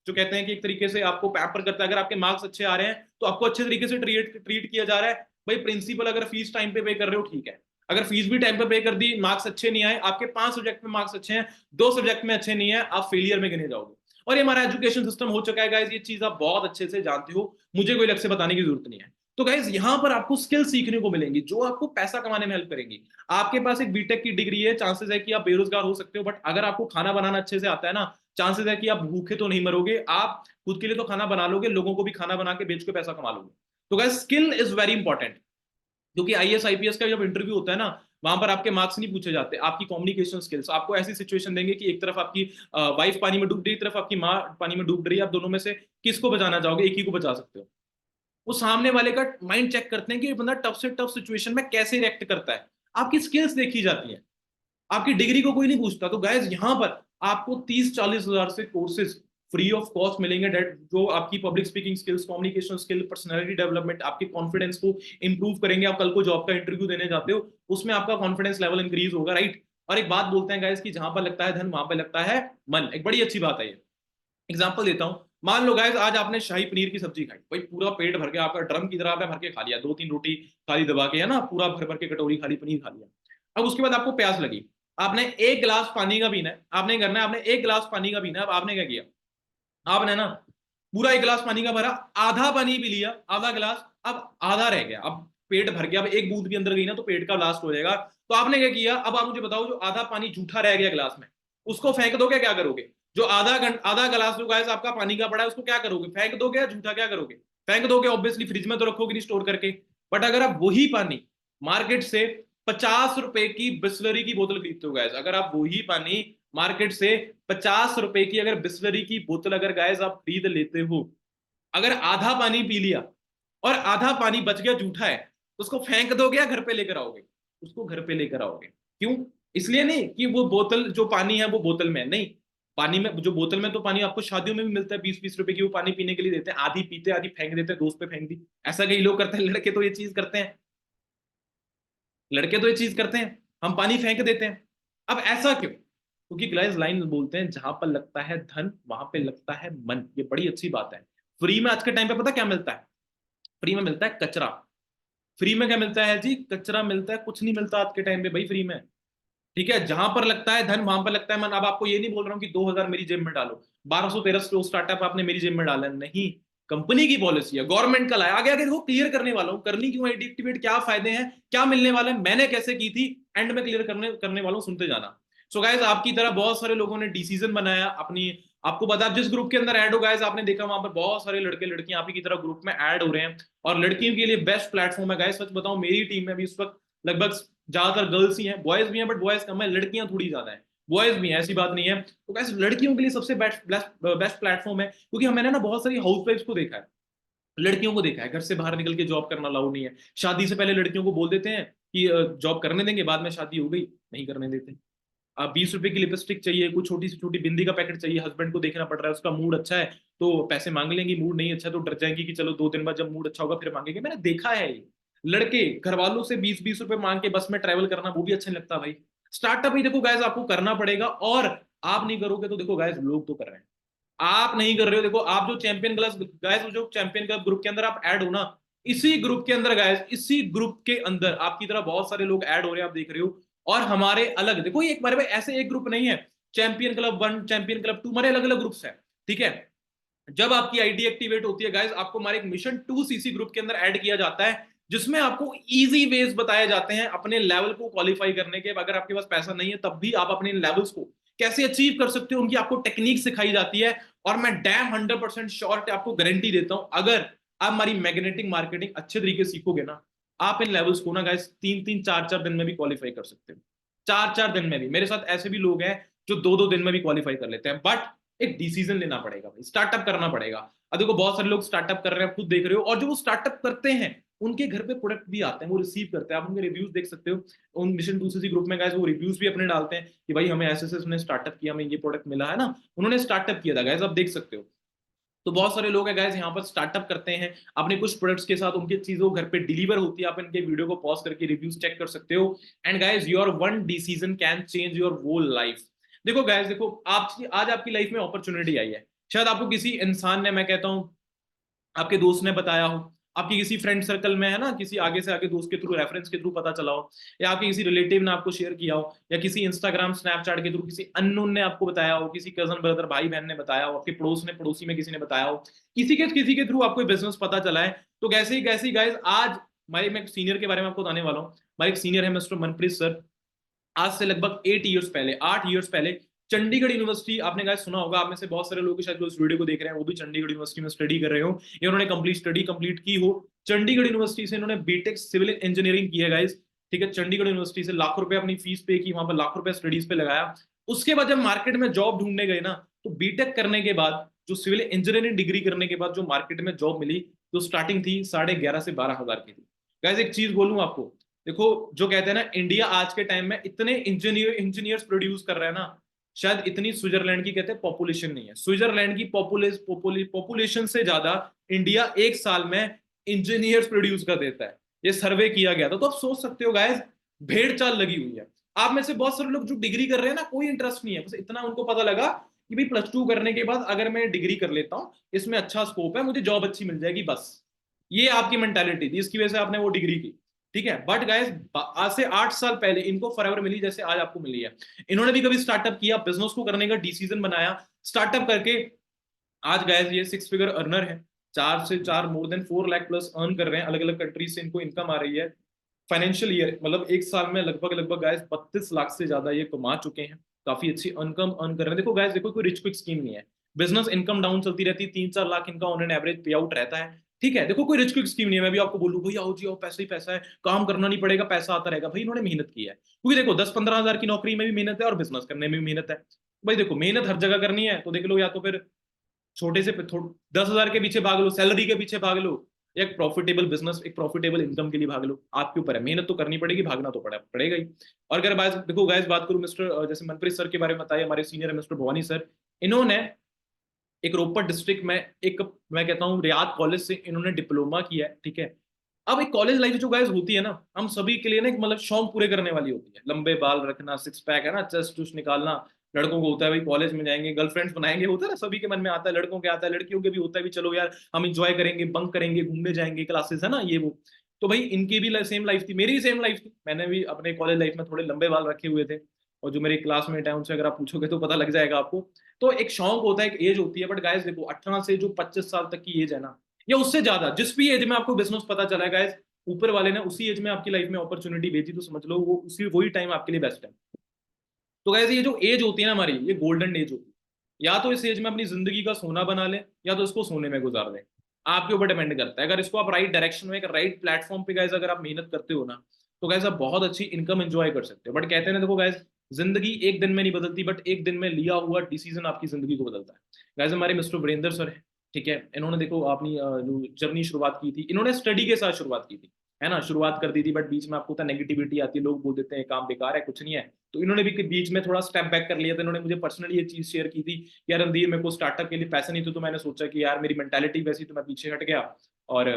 जो कहते हैं कि एक तरीके से आपको पैम्पर करता है, अगर आपके मार्क्स अच्छे आ रहे हैं तो आपको अच्छे तरीके से ट्रीट किया जा रहा है। भाई प्रिंसिपल अगर फीस टाइम पे कर रहे हो ठीक है, अगर फीस भी टाइम पे कर दी, मार्क्स अच्छे नहीं आए, आपके 5 सब्जेक्ट में मार्क्स अच्छे हैं, 2 सब्जेक्ट में अच्छे नहीं है, आप फेलियर में गिने जाओगे। और ये हमारा एजुकेशन सिस्टम हो चुका है गाइस, ये चीज आप बहुत अच्छे से जानते हो, मुझे कोई अलग से बताने की जरूरत नहीं है। तो गाइज यहां पर आपको स्किल सीखने को मिलेंगी जो आपको पैसा कमाने में हेल्प करेंगी। आपके पास एक बीटेक की डिग्री है, चांसेस है कि आप बेरोजगार हो सकते हो, बट अगर आपको खाना बनाना अच्छे से आता है ना, चांसेस है कि आप भूखे तो नहीं मरोगे, आप खुद के लिए तो खाना बना लोगे, लोगों को भी खाना बना के बेच के पैसा कमा लोगे। तो guys skill is very important, क्योंकि आईएएस आईपीएस का जब इंटरव्यू होता है ना, वहां पर आपके मार्क्स नहीं पूछे जाते, आपकी कम्युनिकेशन स्किल्स। आपको ऐसी सिचुएशन देंगे कि एक तरफ आपकी वाइफ पानी में डूब रही है, एक तरफ आपकी माँ पानी में डूब रही है, आप दोनों में से किसको बचाना चाहोगे? एक ही को बचा सकते हो। वो सामने वाले का माइंड चेक करते हैं कि ये बंदा टफ से टफ सिचुएशन में कैसे रिएक्ट करता है। आपकी स्किल्स देखी जाती है, आपकी डिग्री को कोई नहीं पूछता। तो गाइज यहां पर आपको 30-40 हजार से कोर्सेज फ्री ऑफ कॉस्ट मिलेंगे, डेट जो आपकी public speaking skills, communication skill, personality development, आपके कॉन्फिडेंस को इंप्रूव करेंगे। आप कल को जॉब का इंटरव्यू देने जाते हो, उसमें आपका कॉन्फिडेंस लेवल इंक्रीज होगा, राइट। और एक बात बोलते हैं गाइज कि जहां पर लगता है धन वहां पर लगता है मन, एक बड़ी अच्छी बात है ये। एग्जाम्पल देता हूं, मान लो गाइस आज आपने शाही पनीर की सब्जी खाई, भाई पूरा पेट भर के, आपका ड्रम की तरह आपने भर के खा लिया, 2-3 रोटी खाली दबा के, है ना, पूरा भर भर के कटोरी खाली पनीर खा लिया। अब उसके बाद आपको प्यास लगी, आपने एक गिलास पानी का पीना है, आपने करना है, आपने एक गिलास पानी का पीना है। अब आपने क्या किया, आपने ना पूरा एक गिलास पानी का भरा, आधा पानी पी लिया, आधा गिलास, अब आधा रह गया, अब पेट भर गया, अब एक बूंद भी अंदर गई ना तो पेट का लास्ट हो जाएगा। तो आपने क्या किया, अब आप मुझे बताओ, जो आधा पानी जूठा रह गया गिलास में, उसको फेंक दोगे, क्या करोगे? जो आधा गिलास जो गाइस आपका पानी का पड़ा है, उसको क्या करोगे? फेंक दोगे या जूठा क्या करोगे? फेंक दोगे ऑब्वियसली, फ्रिज में तो रखोगे नहीं स्टोर करके। बट अगर आप वही पानी मार्केट से 50 रुपए की बिस्लरी की बोतल खरीदते हो गाइस, अगर आप वही पानी मार्केट से 50 रुपए की अगर बिस्लरी की बोतल अगर गाइस आप खरीद लेते हो, अगर आधा पानी पी लिया और आधा पानी बच गया जूठा है, तो उसको फेंक दोगे या घर पे लेकर आओगे? उसको घर पे लेकर आओगे। क्यों? इसलिए नहीं कि वो बोतल जो पानी है वो बोतल में है, नहीं। पानी में जो बोतल में तो पानी आपको शादियों में भी मिलता है, 20-20 रुपए की, वो पानी पीने के लिए देते हैं, आधी पीते आधी फेंक देते हैं, दोस्त पे फेंक दी। ऐसा कई लोग करते हैं, लड़के तो ये चीज करते हैं, लड़के तो ये चीज करते हैं, हम पानी फेंक देते हैं। अब ऐसा क्यों? क्योंकि ग्लाइस लाइन बोलते हैं, जहां पर लगता है धन वहां पे लगता है मन, ये बड़ी अच्छी बात है। फ्री में आज के टाइम पे पता क्या मिलता है? फ्री में मिलता है कचरा। फ्री में क्या मिलता है जी? कचरा मिलता है, कुछ नहीं मिलता आज के टाइम पे भाई फ्री में। ठीक है, जहां पर लगता है धन वहां पर लगता है मन। अब आपको ये नहीं बोल रहा हूँ कि 2,000 मेरी जेब में डालो, 1213 स्टार्टअप आपने मेरी जेब में डाला, नहीं। कंपनी की पॉलिसी है, गवर्नमेंट का लाया, आगे आगे देखो क्लियर करने वाला हूँ, करनी क्यों है डीएक्टिवेट, क्या फायदे हैं, क्या मिलने वाले हैं, मैंने कैसे की थी, एंड में क्लियर करने करने वाला हूँ, सुनते जाना। सो गाइज आपकी तरह बहुत सारे लोगों ने डिसीजन बनाया अपनी, आपको बता, जिस ग्रुप के अंदर ऐड हो गाइज, आपने देखा वहां पर बहुत सारे लड़के लड़कियां आप ही की तरह ग्रुप में ऐड हो रहे हैं, और लड़कियों के लिए बेस्ट प्लेटफॉर्म है गाइज। सच बताऊं, मेरी टीम में भी इस वक्त लगभग ज्यादातर गर्ल्स ही हैं, बॉयज भी हैं बट बॉयज कम है, लड़कियां थोड़ी ज्यादा है, बॉयज भी हैं, ऐसी बात नहीं है। तो कैसे लड़कियों के लिए सबसे बेस्ट बेस्ट प्लेटफॉर्म है, क्योंकि मैंने ना बहुत सारी हाउस वाइफ्स को देखा है, लड़कियों को देखा है, घर से बाहर निकल के जॉब करना अलाउड नहीं है। शादी से पहले लड़कियों को बोल देते हैं कि जॉब करने देंगे, बाद में शादी हो गई नहीं करने देते। अब 20 रुपए की लिपस्टिक चाहिए, कुछ छोटी सी छोटी बिंदी का पैकेट चाहिए, हस्बैंड को देखना पड़ रहा है, उसका मूड अच्छा है तो पैसे मांग लेंगी, मूड नहीं अच्छा तो डर जाएंगी कि चलो 2 दिन बाद जब मूड अच्छा होगा फिर मांगेंगे। मैंने देखा है ये लड़के घर वालों से 20-20 रुपए मांग के बस में ट्रैवल करना, वो भी अच्छा नहीं लगता भाई। स्टार्टअप ही देखो गाइज आपको करना पड़ेगा, और आप नहीं करोगे तो देखो गाइज लोग तो कर रहे हैं, आप नहीं कर रहे हो। देखो आप जो चैंपियन क्लब गाइस, जो चैंपियन क्लब ग्रुप के अंदर आप ऐड हो ना, इसी ग्रुप के अंदर गाइस, इसी ग्रुप के अंदर आपकी तरह बहुत सारे लोग ऐड हो रहे हैं, आप देख रहे हो। और हमारे अलग देखो, ये एक बारे में ऐसे एक ग्रुप नहीं है, चैंपियन क्लब 1 चैंपियन क्लब 2 हमारे अलग अलग ग्रुप्स है, ठीक है। जब आपकी आईडी एक्टिवेट होती है गाइस, आपको हमारे एक मिशन 2 सीसी ग्रुप के अंदर ऐड किया जाता है, जिसमें आपको इजी वेज बताए जाते हैं अपने लेवल को क्वालिफाई करने के। अगर आपके पास पैसा नहीं है तब भी आप अपने लेवल्स को कैसे अचीव कर सकते हो, उनकी आपको टेक्निक सिखाई जाती है। और मैं डैम 100% श्योर आपको गारंटी देता हूं, अगर आप हमारी मैग्नेटिक मार्केटिंग अच्छे तरीके से सीखोगे ना, आप इन लेवल्स को ना गाइस 3-3 4-4 दिन में भी क्वालिफाई कर सकते हो। 4-4 दिन में भी, मेरे साथ ऐसे भी लोग हैं जो 2-2 दिन में भी क्वालिफाई कर लेते हैं। बट एक डिसीजन लेना पड़ेगा भाई, स्टार्टअप करना पड़ेगा। अब देखो बहुत सारे लोग स्टार्टअप कर रहे हैं, खुद देख रहे हो, और जो वो स्टार्टअप करते हैं उनके घर पे प्रोडक्ट भी आते हैं, वो रिसीव करते हैं, आप उनके रिव्यूज देख सकते हो। उन मिशन 2 सीसी ग्रुप में गाइस वो रिव्यूज भी अपने डालते हैं कि भाई हमें ऐसे ऐसे स्टार्टअप किया, हमें ये प्रोडक्ट मिला है ना, उन्होंने स्टार्टअप किया था गाइस, आप देख सकते हो। तो बहुत सारे लोग हैं गाइस यहाँ पर स्टार्टअप करते हैं अपने कुछ प्रोडक्ट्स के साथ, उनकी चीजों घर पे डिलीवर होती है, आप इनके वीडियो को पॉज करके रिव्यूज चेक कर सकते हो। And guys your one decision can change your whole life. देखो गाइस, देखो आपकी आज आपकी लाइफ में अपॉर्चुनिटी आई है, शायद आपको किसी इंसान ने, मैं कहता हूं आपके दोस्त ने बताया हो, आपकी किसी फ्रेंड सर्कल में है ना, किसी आगे से आगे दोस्त के थ्रू, रेफरेंस के थ्रू पता चला हो, या आपके किसी रिलेटिव ने आपको शेयर किया हो, या किसी इंस्टाग्राम स्नैपचैट के थ्रू किसी अननोन ने आपको बताया हो, किसी कजन ब्रदर भाई बहन ने बताया हो, आपके पड़ोस ने पड़ोसी में किसी ने बताया हो, किसी के थ्रू आपको बिजनेस पता चला है, तो कैसे ही गाइस, आज हमारे, मैं सीनियर के बारे में आपको बताने वाला हूँ। हमारे एक सीनियर है मिस्टर मनप्रीत सर। आज से लगभग 8 ईयर्स पहले, 8 ईयर्स पहले, चंडीगढ़ यूनिवर्सिटी, आपने गाइस सुना होगा, आप में से बहुत सारे लोग शायद जो इस वीडियो को देख रहे हैं वो भी चंडीगढ़ यूनिवर्सिटी में स्टडी कर रहे हो, या उन्होंने कंप्लीट स्टडी कंप्लीट की हो। चंडीगढ़ यूनिवर्सिटी से इन्होंने बीटेक सिविल इंजीनियरिंग की है गाइस। ठीक है, चंडीगढ़ यूनिवर्सिटी से लाखों रुपए अपनी फीस पे की, वहां पर लाखों रुपए स्टडीज पे लगाया। उसके बाद जब मार्केट में जॉब ढूंढने गए ना, तो बीटेक करने के बाद, जो सिविल इंजीनियरिंग डिग्री करने के बाद जो मार्केट में जॉब मिली, जो स्टार्टिंग थी 11,500 से 12,000 की थी। गाइस एक चीज बोलूं आपको, देखो, जो कहते हैं ना, इंडिया आज के टाइम में इतने इंजीनियर्स प्रोड्यूस कर रहा है ना, शायद इतनी स्विट्जरलैंड की कहते हैं पॉपुलेशन नहीं है। स्विट्जरलैंड की पॉपुलेशन से ज्यादा इंडिया एक साल में इंजीनियर्स प्रोड्यूस कर देता है। ये सर्वे किया गया था। तो आप सोच सकते हो गाइस, भेड़ चाल लगी हुई है। आप में से बहुत सारे लोग जो डिग्री कर रहे हैं ना, कोई इंटरेस्ट नहीं है, बस इतना उनको पता लगा कि भाई +2 करने के बाद अगर मैं डिग्री कर लेता हूँ, इसमें अच्छा स्कोप है, मुझे जॉब अच्छी मिल जाएगी, बस। ये आपकी मेंटालिटी थी, इसकी वजह से आपने वो डिग्री की। ठीक है, बट गाइस आज से 8 साल पहले इनको फॉरएवर मिली जैसे आज आपको मिली है। इन्होंने भी कभी स्टार्टअप किया, बिजनेस को करने का डिसीजन बनाया, स्टार्टअप करके आज गाइस ये 6 फिगर अर्नर है। 4 से 4 more than 4 lakh plus earn कर रहे हैं। अलग अलग कंट्रीज से इनको इनकम आ रही है। फाइनेंशियल ईयर मतलब एक साल में लगभग लगभग गाइस 32 लाख से ज्यादा ये कमा चुके हैं। काफी अच्छी इनकम अर्न कर रहे हैं। देखो गाइस, देखो कोई रिच क्विक स्कीम नहीं है। बिजनेस इनकम डाउन चलती रहती है, 3-4 लाख इनका ऑन एन एवरेज पे आउट रहता है। ठीक है, देखो कोई रिच क्विक स्कीम नहीं है। मैं भी आपको बोलूं भाई आओ जी आओ, पैसा ही पैसा है, काम करना नहीं पड़ेगा, पैसा आता रहेगा, भाई इन्होंने मेहनत की है। क्योंकि देखो 10-15 हजार की नौकरी में भी मेहनत है और बिजनेस करने में भी मेहनत है। भाई देखो, मेहनत हर जगह करनी है, तो देख लो, या तो फिर छोटे से 10 हजार के पीछे भाग लो, सैलरी के पीछे भाग लो, या एक प्रॉफिटेबल बिजनेस, एक प्रॉफिटेबल इनकम के लिए भाग लो। आपके ऊपर है, मेहनत तो करनी पड़ेगी, भागना तो पड़ेगा ही। और अगर बात देखो गाइस, बात करूं मिस्टर जैसे मनप्रीत सर के बारे में बताया, हमारे सीनियर है मिस्टर भवानी सर। इन्होंने एक रोहतक डिस्ट्रिक्ट में एक, मैं कहता हूँ रियाद कॉलेज से इन्होंने डिप्लोमा किया है। ठीक है, अब एक कॉलेज लाइफ जो गाइस होती है ना, हम सभी के लिए ना एक मतलब शौक पूरे करने वाली होती है। लंबे बाल रखना, सिक्स पैक है ना, चेस्ट टूस्ट निकालना, लड़कों को होता है भाई कॉलेज में जाएंगे गर्लफ्रेंड्स बनाएंगे, होता है ना, सभी के मन में आता है, लड़कों के आता है, लड़कियों के भी होता है भी, चलो यार हम इंजॉय करेंगे, बंक करेंगे, घूमने जाएंगे, क्लासेस है ना ये वो। तो भाई इनकी भी सेम लाइफ थी, मेरी भी सेम लाइफ थी। मैंने भी अपने कॉलेज लाइफ में थोड़े लंबे बाल रखे हुए थे, और जो मेरे क्लासमेट है उनसे अगर आप पूछोगे तो पता लग जाएगा आपको। तो एक शौक होता है, एक एज होती है। बट गाइस देखो, 18 से जो 25 साल तक की एज है ना, या उससे ज्यादा, जिस भी एज में आपको बिजनेस पता चला है गाइस, ऊपर वाले ने उसी एज में आपकी लाइफ में अपॉर्चुनिटी भेजी, तो समझ लो वो उसी वही टाइम आपके लिए बेस्ट है। तो गाइस ये जो एज होती है ना हमारी, ये गोल्डन एज होती है। या तो इस एज में अपनी जिंदगी का सोना बना लें, या तो इसको सोने में गुजार दें। आपके ऊपर डिपेंड करता है। अगर इसको आप राइट डायरेक्शन में, एक राइट प्लेटफॉर्म पे गाइस अगर आप मेहनत करते हो ना, तो गाइस आप बहुत अच्छी इनकम एंजॉय कर सकते हो। बट कहते हैं ना, देखो गाइस, जिंदगी एक दिन में नहीं बदलती, बट एक दिन में लिया हुआ डिसीजन आपकी जिंदगी को बदलता है। गाइस हमारे मिस्टर वीरेंद्र सर है। ठीक है, इन्होंने देखो अपनी जो जर्नी शुरुआत की थी, इन्होंने स्टडी के साथ शुरुआत की थी, है ना, शुरुआत कर दी थी। बट बीच में आपको पता नेगेटिविटी आती है, लोग बोल देते हैं काम बेकार है, कुछ नहीं है। तो इन्होंने भी बीच में थोड़ा स्टेप बैक कर लिया था। इन्होंने मुझे पर्सनली ये चीज शेयर की थी, यार रणधीर, मेरे को स्टार्टअप के लिए पैसे नहीं थे, तो मैंने सोचा कि यार मेरी मेंटालिटी वैसी, तो मैं पीछे हट गया। और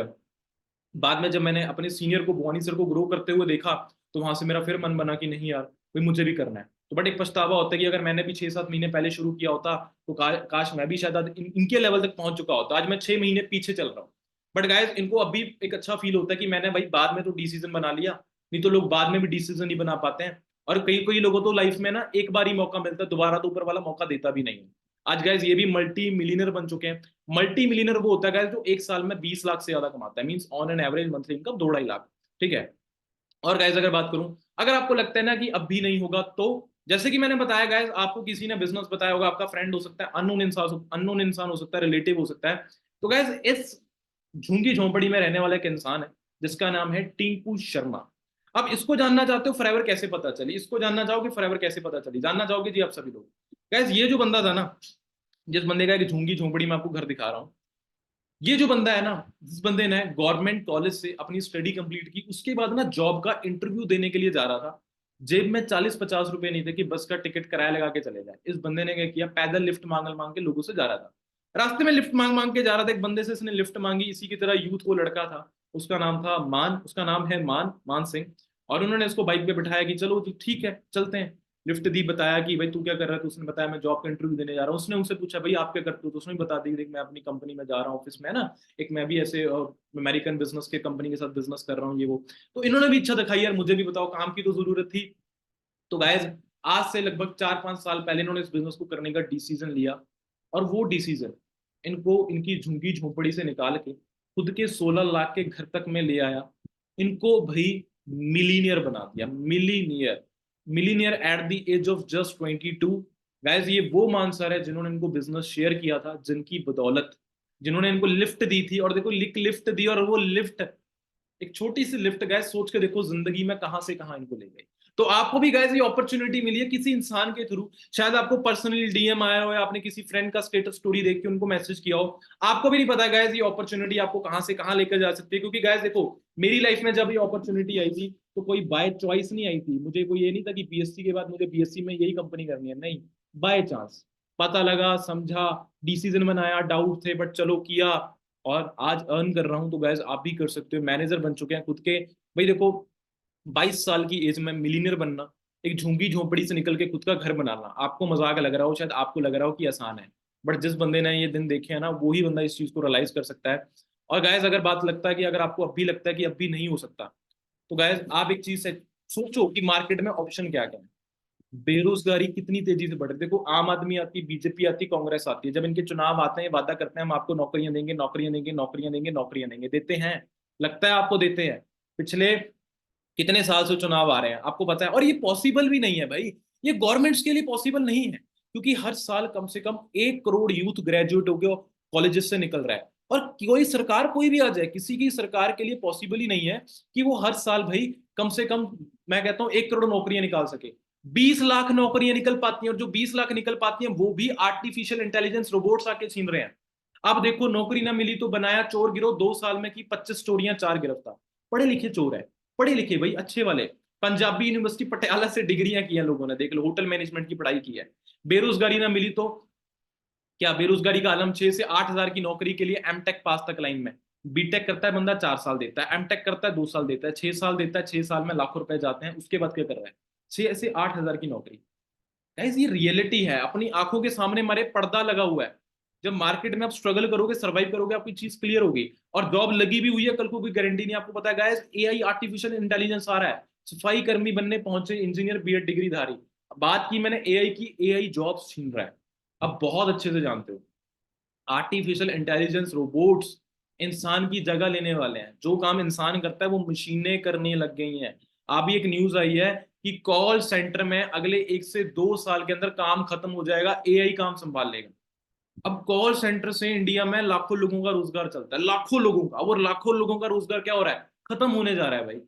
बाद में जब मैंने अपने सीनियर को, भवानी सर को ग्रो करते हुए देखा, तो वहां से मेरा फिर मन बना कि नहीं यार, भाई मुझे भी करना है। तो बट एक पछतावा होता है कि अगर मैंने भी 6-7 महीने पहले शुरू किया होता, तो काश मैं भी शायद इनके लेवल तक पहुंच चुका होता। आज मैं 6 महीने पीछे चल रहा हूँ। बट गाइस इनको अभी एक अच्छा फील होता है कि मैंने भाई बाद में तो डिसीजन बना लिया। नहीं तो लोग बाद में भी डिसीजन नहीं बना पाते हैं। और कई कई लोगों तो लाइफ में ना एक बार ही मौका मिलता है, दोबारा तो ऊपर वाला मौका देता भी नहीं है। आज गाइस ये भी मल्टी मिलीनियर बन चुके हैं। मल्टी मिलीनियर वो होता है गाइस जो एक साल में 20 लाख से ज्यादा कमाता है, means on an average monthly income 2-2.5 lakh. ठीक है, और गाइस अगर बात करूं, अगर आपको लगता है ना कि अब भी नहीं होगा, तो जैसे कि मैंने बताया गाइस, आपको किसी ने बिजनेस बताया होगा, आपका फ्रेंड हो सकता है, अननोन इंसान हो सकता है, रिलेटिव हो सकता है। तो गाइस इस झुंगी झोंपड़ी में रहने वाला एक इंसान है, जिसका नाम है टिंकू शर्मा। अब इसको जानना चाहते हो फॉरएवर कैसे पता चली, इसको जानना चाहोगे फॉरएवर कैसे पता चली, जानना चाहोगे जी आप सभी लोग। गाइस ये जो बंदा था ना, जिस बंदे का एक झुंगी झोंपड़ी में आपको घर दिखा रहा हूं, ये जो बंदा है ना, जिस बंदे ने गवर्नमेंट कॉलेज से अपनी स्टडी कंप्लीट की, उसके बाद ना जॉब का इंटरव्यू देने के लिए जा रहा था। जेब में 40-50 रुपए नहीं थे कि बस का टिकट किराया लगा के चले जाए। इस बंदे ने क्या किया, पैदल लिफ्ट मांग मांग के लोगों से जा रहा था। रास्ते में लिफ्ट मांग मांग के जा रहा था, एक बंदे से इसने लिफ्ट मांगी। इसी की तरह यूथ वो लड़का था, उसका नाम था मान, उसका नाम है मान सिंह। और उन्होंने उसको बाइक पे बिठाया कि चलो जी ठीक है चलते हैं। लिफ्ट दी, बताया कि भाई तू क्या कर रहा है, तो उसने बताया मैं जॉब का इंटरव्यू देने जा रहा हूँ। उसने उनसे पूछा भाई आप क्या करते हो, तो उसने बता दी देख मैं अपनी कंपनी में जा रहा हूँ, ऑफिस में है ना, एक मैं भी ऐसे अमेरिकन बिजनेस के कंपनी के साथ बिजनेस कर रहा हूँ ये वो। तो इन्होंने भी इच्छा दिखाई यार मुझे भी बताओ, काम की तो जरूरत थी। तो गाइज आज से लगभग 4-5 साल पहले इन्होंने इस बिजनेस को करने का डिसीजन लिया। और वो डिसीजन इनको इनकी झुंगी झोंपड़ी से निकाल के खुद के 16 लाख के घर तक में ले आया, इनको भाई मिलीनियर बना दिया, millionaire, millionaire at the age of just 22। Guys ये वो मान सर है जिन्होंने इनको बिजनेस शेयर किया था, जिनकी बदौलत, जिन्होंने इनको लिफ्ट दी थी, और देखो लिफ्ट दी, और वो लिफ्ट, एक छोटी सी लिफ्ट गाइस, सोच के देखो जिंदगी में कहां से कहां इनको ले गई। तो आपको भी गाइस ये अपॉर्चुनिटी मिली है किसी इंसान के थ्रू, शायद आपको पर्सनली डीएम आया हो, या आपने किसी फ्रेंड का स्टेटस स्टोरी देख के उनको मैसेज किया हो, आपको भी नहीं पता गाइस ये अपॉर्चुनिटी आपको कहां से कहां लेकर जा सकती है। क्योंकि गाइस देखो, मेरी लाइफ में जब ये अपॉर्चुनिटी आई थी तो कोई बाय चॉइस नहीं आई थी, मुझे कोई ये नहीं था कि बीएससी के बाद मुझे बीएससी में यही कंपनी करनी है, नहीं, बाय चांस पता लगा, समझा, डिसीजन बनाया, डाउट थे बट चलो किया, और आज अर्न कर रहा हूं। तो गाइस आप भी कर सकते हो, मैनेजर बन चुके हैं खुद के। भाई देखो, 22 साल की एज में मिलीनियर बनना, एक झुंगी झोंपड़ी से निकल के खुद का घर बनाना, आपको मजाक लग रहा हो, शायद आपको लग रहा हो कि आसान है, बट जिस बंदे ने ये दिन देखे हैं ना, वही बंदा इस चीज को रियलाइज कर सकता है। और गाइस अगर बात लगता है कि अगर आपको अब भी लगता है कि अब भी नहीं हो सकता, तो गाइस आप एक चीज से सोचो कि मार्केट में ऑप्शन क्या क्या है। बेरोजगारी कितनी तेजी से बढ़ रही है। देखो, आम आदमी आती, बीजेपी आती, कांग्रेस आती है, जब इनके चुनाव आते हैं वादा करते हैं हम आपको नौकरियां देंगे, नौकरियां देंगे, नौकरियां देंगे, नौकरियां देंगे, देते हैं? लगता है आपको देते हैं? पिछले कितने साल से चुनाव आ रहे हैं, आपको पता है। और ये पॉसिबल भी नहीं है भाई, ये गवर्नमेंट्स के लिए पॉसिबल नहीं है, क्योंकि हर साल कम से कम 1 करोड़ यूथ ग्रेजुएट होकर कॉलेजेस से निकल रहा है। और कोई सरकार, कोई भी आ जाए, किसी की सरकार के लिए पॉसिबल ही नहीं है कि वो हर साल भाई कम से कम, मैं कहता हूं, 1 करोड़ नौकरियां निकाल सके। 20 लाख नौकरियां निकल पाती हैं, और जो 20 लाख निकल पाती हैं वो भी आर्टिफिशियल इंटेलिजेंस रोबोट्स आके छीन रहे हैं। अब देखो, नौकरी ना मिली तो बनाया चोर गिरोह, 2 साल में की 25 चोरियां, 4 गिरफ्तार, पढ़े लिखे चोर है, पढ़े लिखे भाई, अच्छे वाले। पंजाबी यूनिवर्सिटी पटियाला से डिग्रियां की हैं लोगों ने, देख लो, होटल मैनेजमेंट की पढ़ाई की है। बेरोजगारी ना मिली तो क्या, बेरोजगारी का आलम, 6 से 8 हजार की नौकरी के लिए एमटेक पास तक लाइन में, बीटेक करता है बंदा 4 साल देता है, एमटेक करता है 2 साल देता है, 6 साल देता है, 6 साल में लाखों रुपए जाते हैं, उसके बाद क्या कर रहा है? 6 से 8 हजार की नौकरी। गाइस ये रियलिटी है, अपनी आंखों के सामने मारे पर्दा लगा हुआ है। जब मार्केट में आप स्ट्रगल करोगे, सर्वाइव करोगे, आपकी चीज क्लियर होगी। और जॉब लगी भी हुई है, कल को कोई गारंटी नहीं, आपको पता है गाइस, एआई आर्टिफिशियल इंटेलिजेंस आ रहा है, सफाई कर्मी बनने पहुंचे इंजीनियर, बीएड डिग्री धारी। बात की मैंने एआई की, एआई जॉब्स छीन रहा है, अब बहुत अच्छे से जानते हो। आर्टिफिशियल इंटेलिजेंस रोबोट्स इंसान की जगह लेने वाले हैं, जो काम इंसान करता है वो मशीनें करने लग गई हैं। अभी एक न्यूज आई है कि कॉल सेंटर में अगले 1 से 2 साल के अंदर काम खत्म हो जाएगा, एआई काम संभाल लेगा। अब कॉल सेंटर से इंडिया में लाखों लोगों का रोजगार चलता है, लाखों लोगों का, और लाखों लोगों का रोजगार क्या हो रहा है, खत्म होने जा रहा है भाई।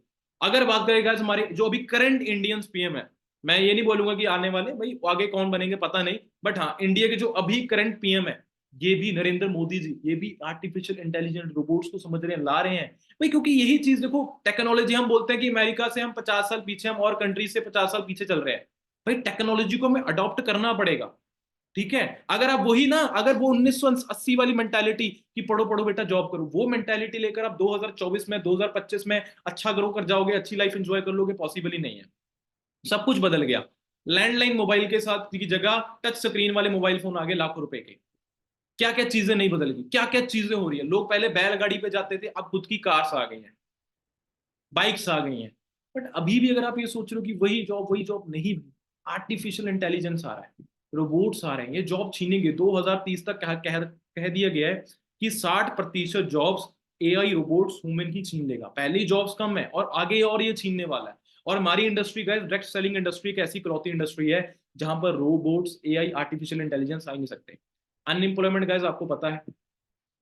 अगर बात करेगा हमारे जो अभी करंट इंडियंस पीएम है, मैं ये नहीं बोलूंगा कि आने वाले, भाई आगे कौन बनेंगे पता नहीं, बट हाँ, इंडिया के जो अभी करंट पीएम है, ये भी नरेंद्र मोदी जी, ये भी आर्टिफिशियल इंटेलिजेंट रोबोट्स को समझ रहे हैं, ला रहे हैं भाई। क्योंकि यही चीज देखो, टेक्नोलॉजी, हम बोलते हैं कि अमेरिका से हम 50 साल पीछे, हम और कंट्री से 50 साल पीछे चल रहे हैं। भाई टेक्नोलॉजी को हमें अडॉप्ट करना पड़ेगा, ठीक है। अगर आप वही ना, अगर वो 1980 वाली मेंटालिटी कि पढ़ो पढ़ो बेटा जॉब करो, वो मेंटालिटी लेकर आप 2024 में, 2025 में अच्छा ग्रो कर जाओगे, अच्छी लाइफ एंजॉय कर लोगे, पॉसिबल ही नहीं है। सब कुछ बदल गया। लैंडलाइन मोबाइल के साथ की जगह टच स्क्रीन वाले मोबाइल फोन आ गए लाखों रुपए के। क्या क्या चीजें नहीं बदल गई, क्या क्या चीजें हो रही है। लोग पहले बैलगाड़ी पे जाते थे, अब खुद की कार्स आ गई हैं, बाइक्स आ गई हैं। बट अभी भी अगर आप ये सोच रहे हो कि वही जॉब नहीं, आर्टिफिशियल इंटेलिजेंस आ रहा है, रोबोट्स आ रहे हैं, ये जॉब छीनेंगे। 2030 तक कह दिया गया है कि 60% जॉब्स एआई रोबोट्स ह्यूमन की छीन लेगा। पहले ही जॉब्स कम है और आगे और ये छीनने वाला है। और हमारी इंडस्ट्री का डायरेक्ट सेलिंग इंडस्ट्री एक ऐसी इकलौती इंडस्ट्री है जहां पर रोबोट्स, एआई, आर्टिफिशियल इंटेलिजेंस आ ही नहीं सकते। अनएम्प्लॉयमेंट गाइस आपको पता है,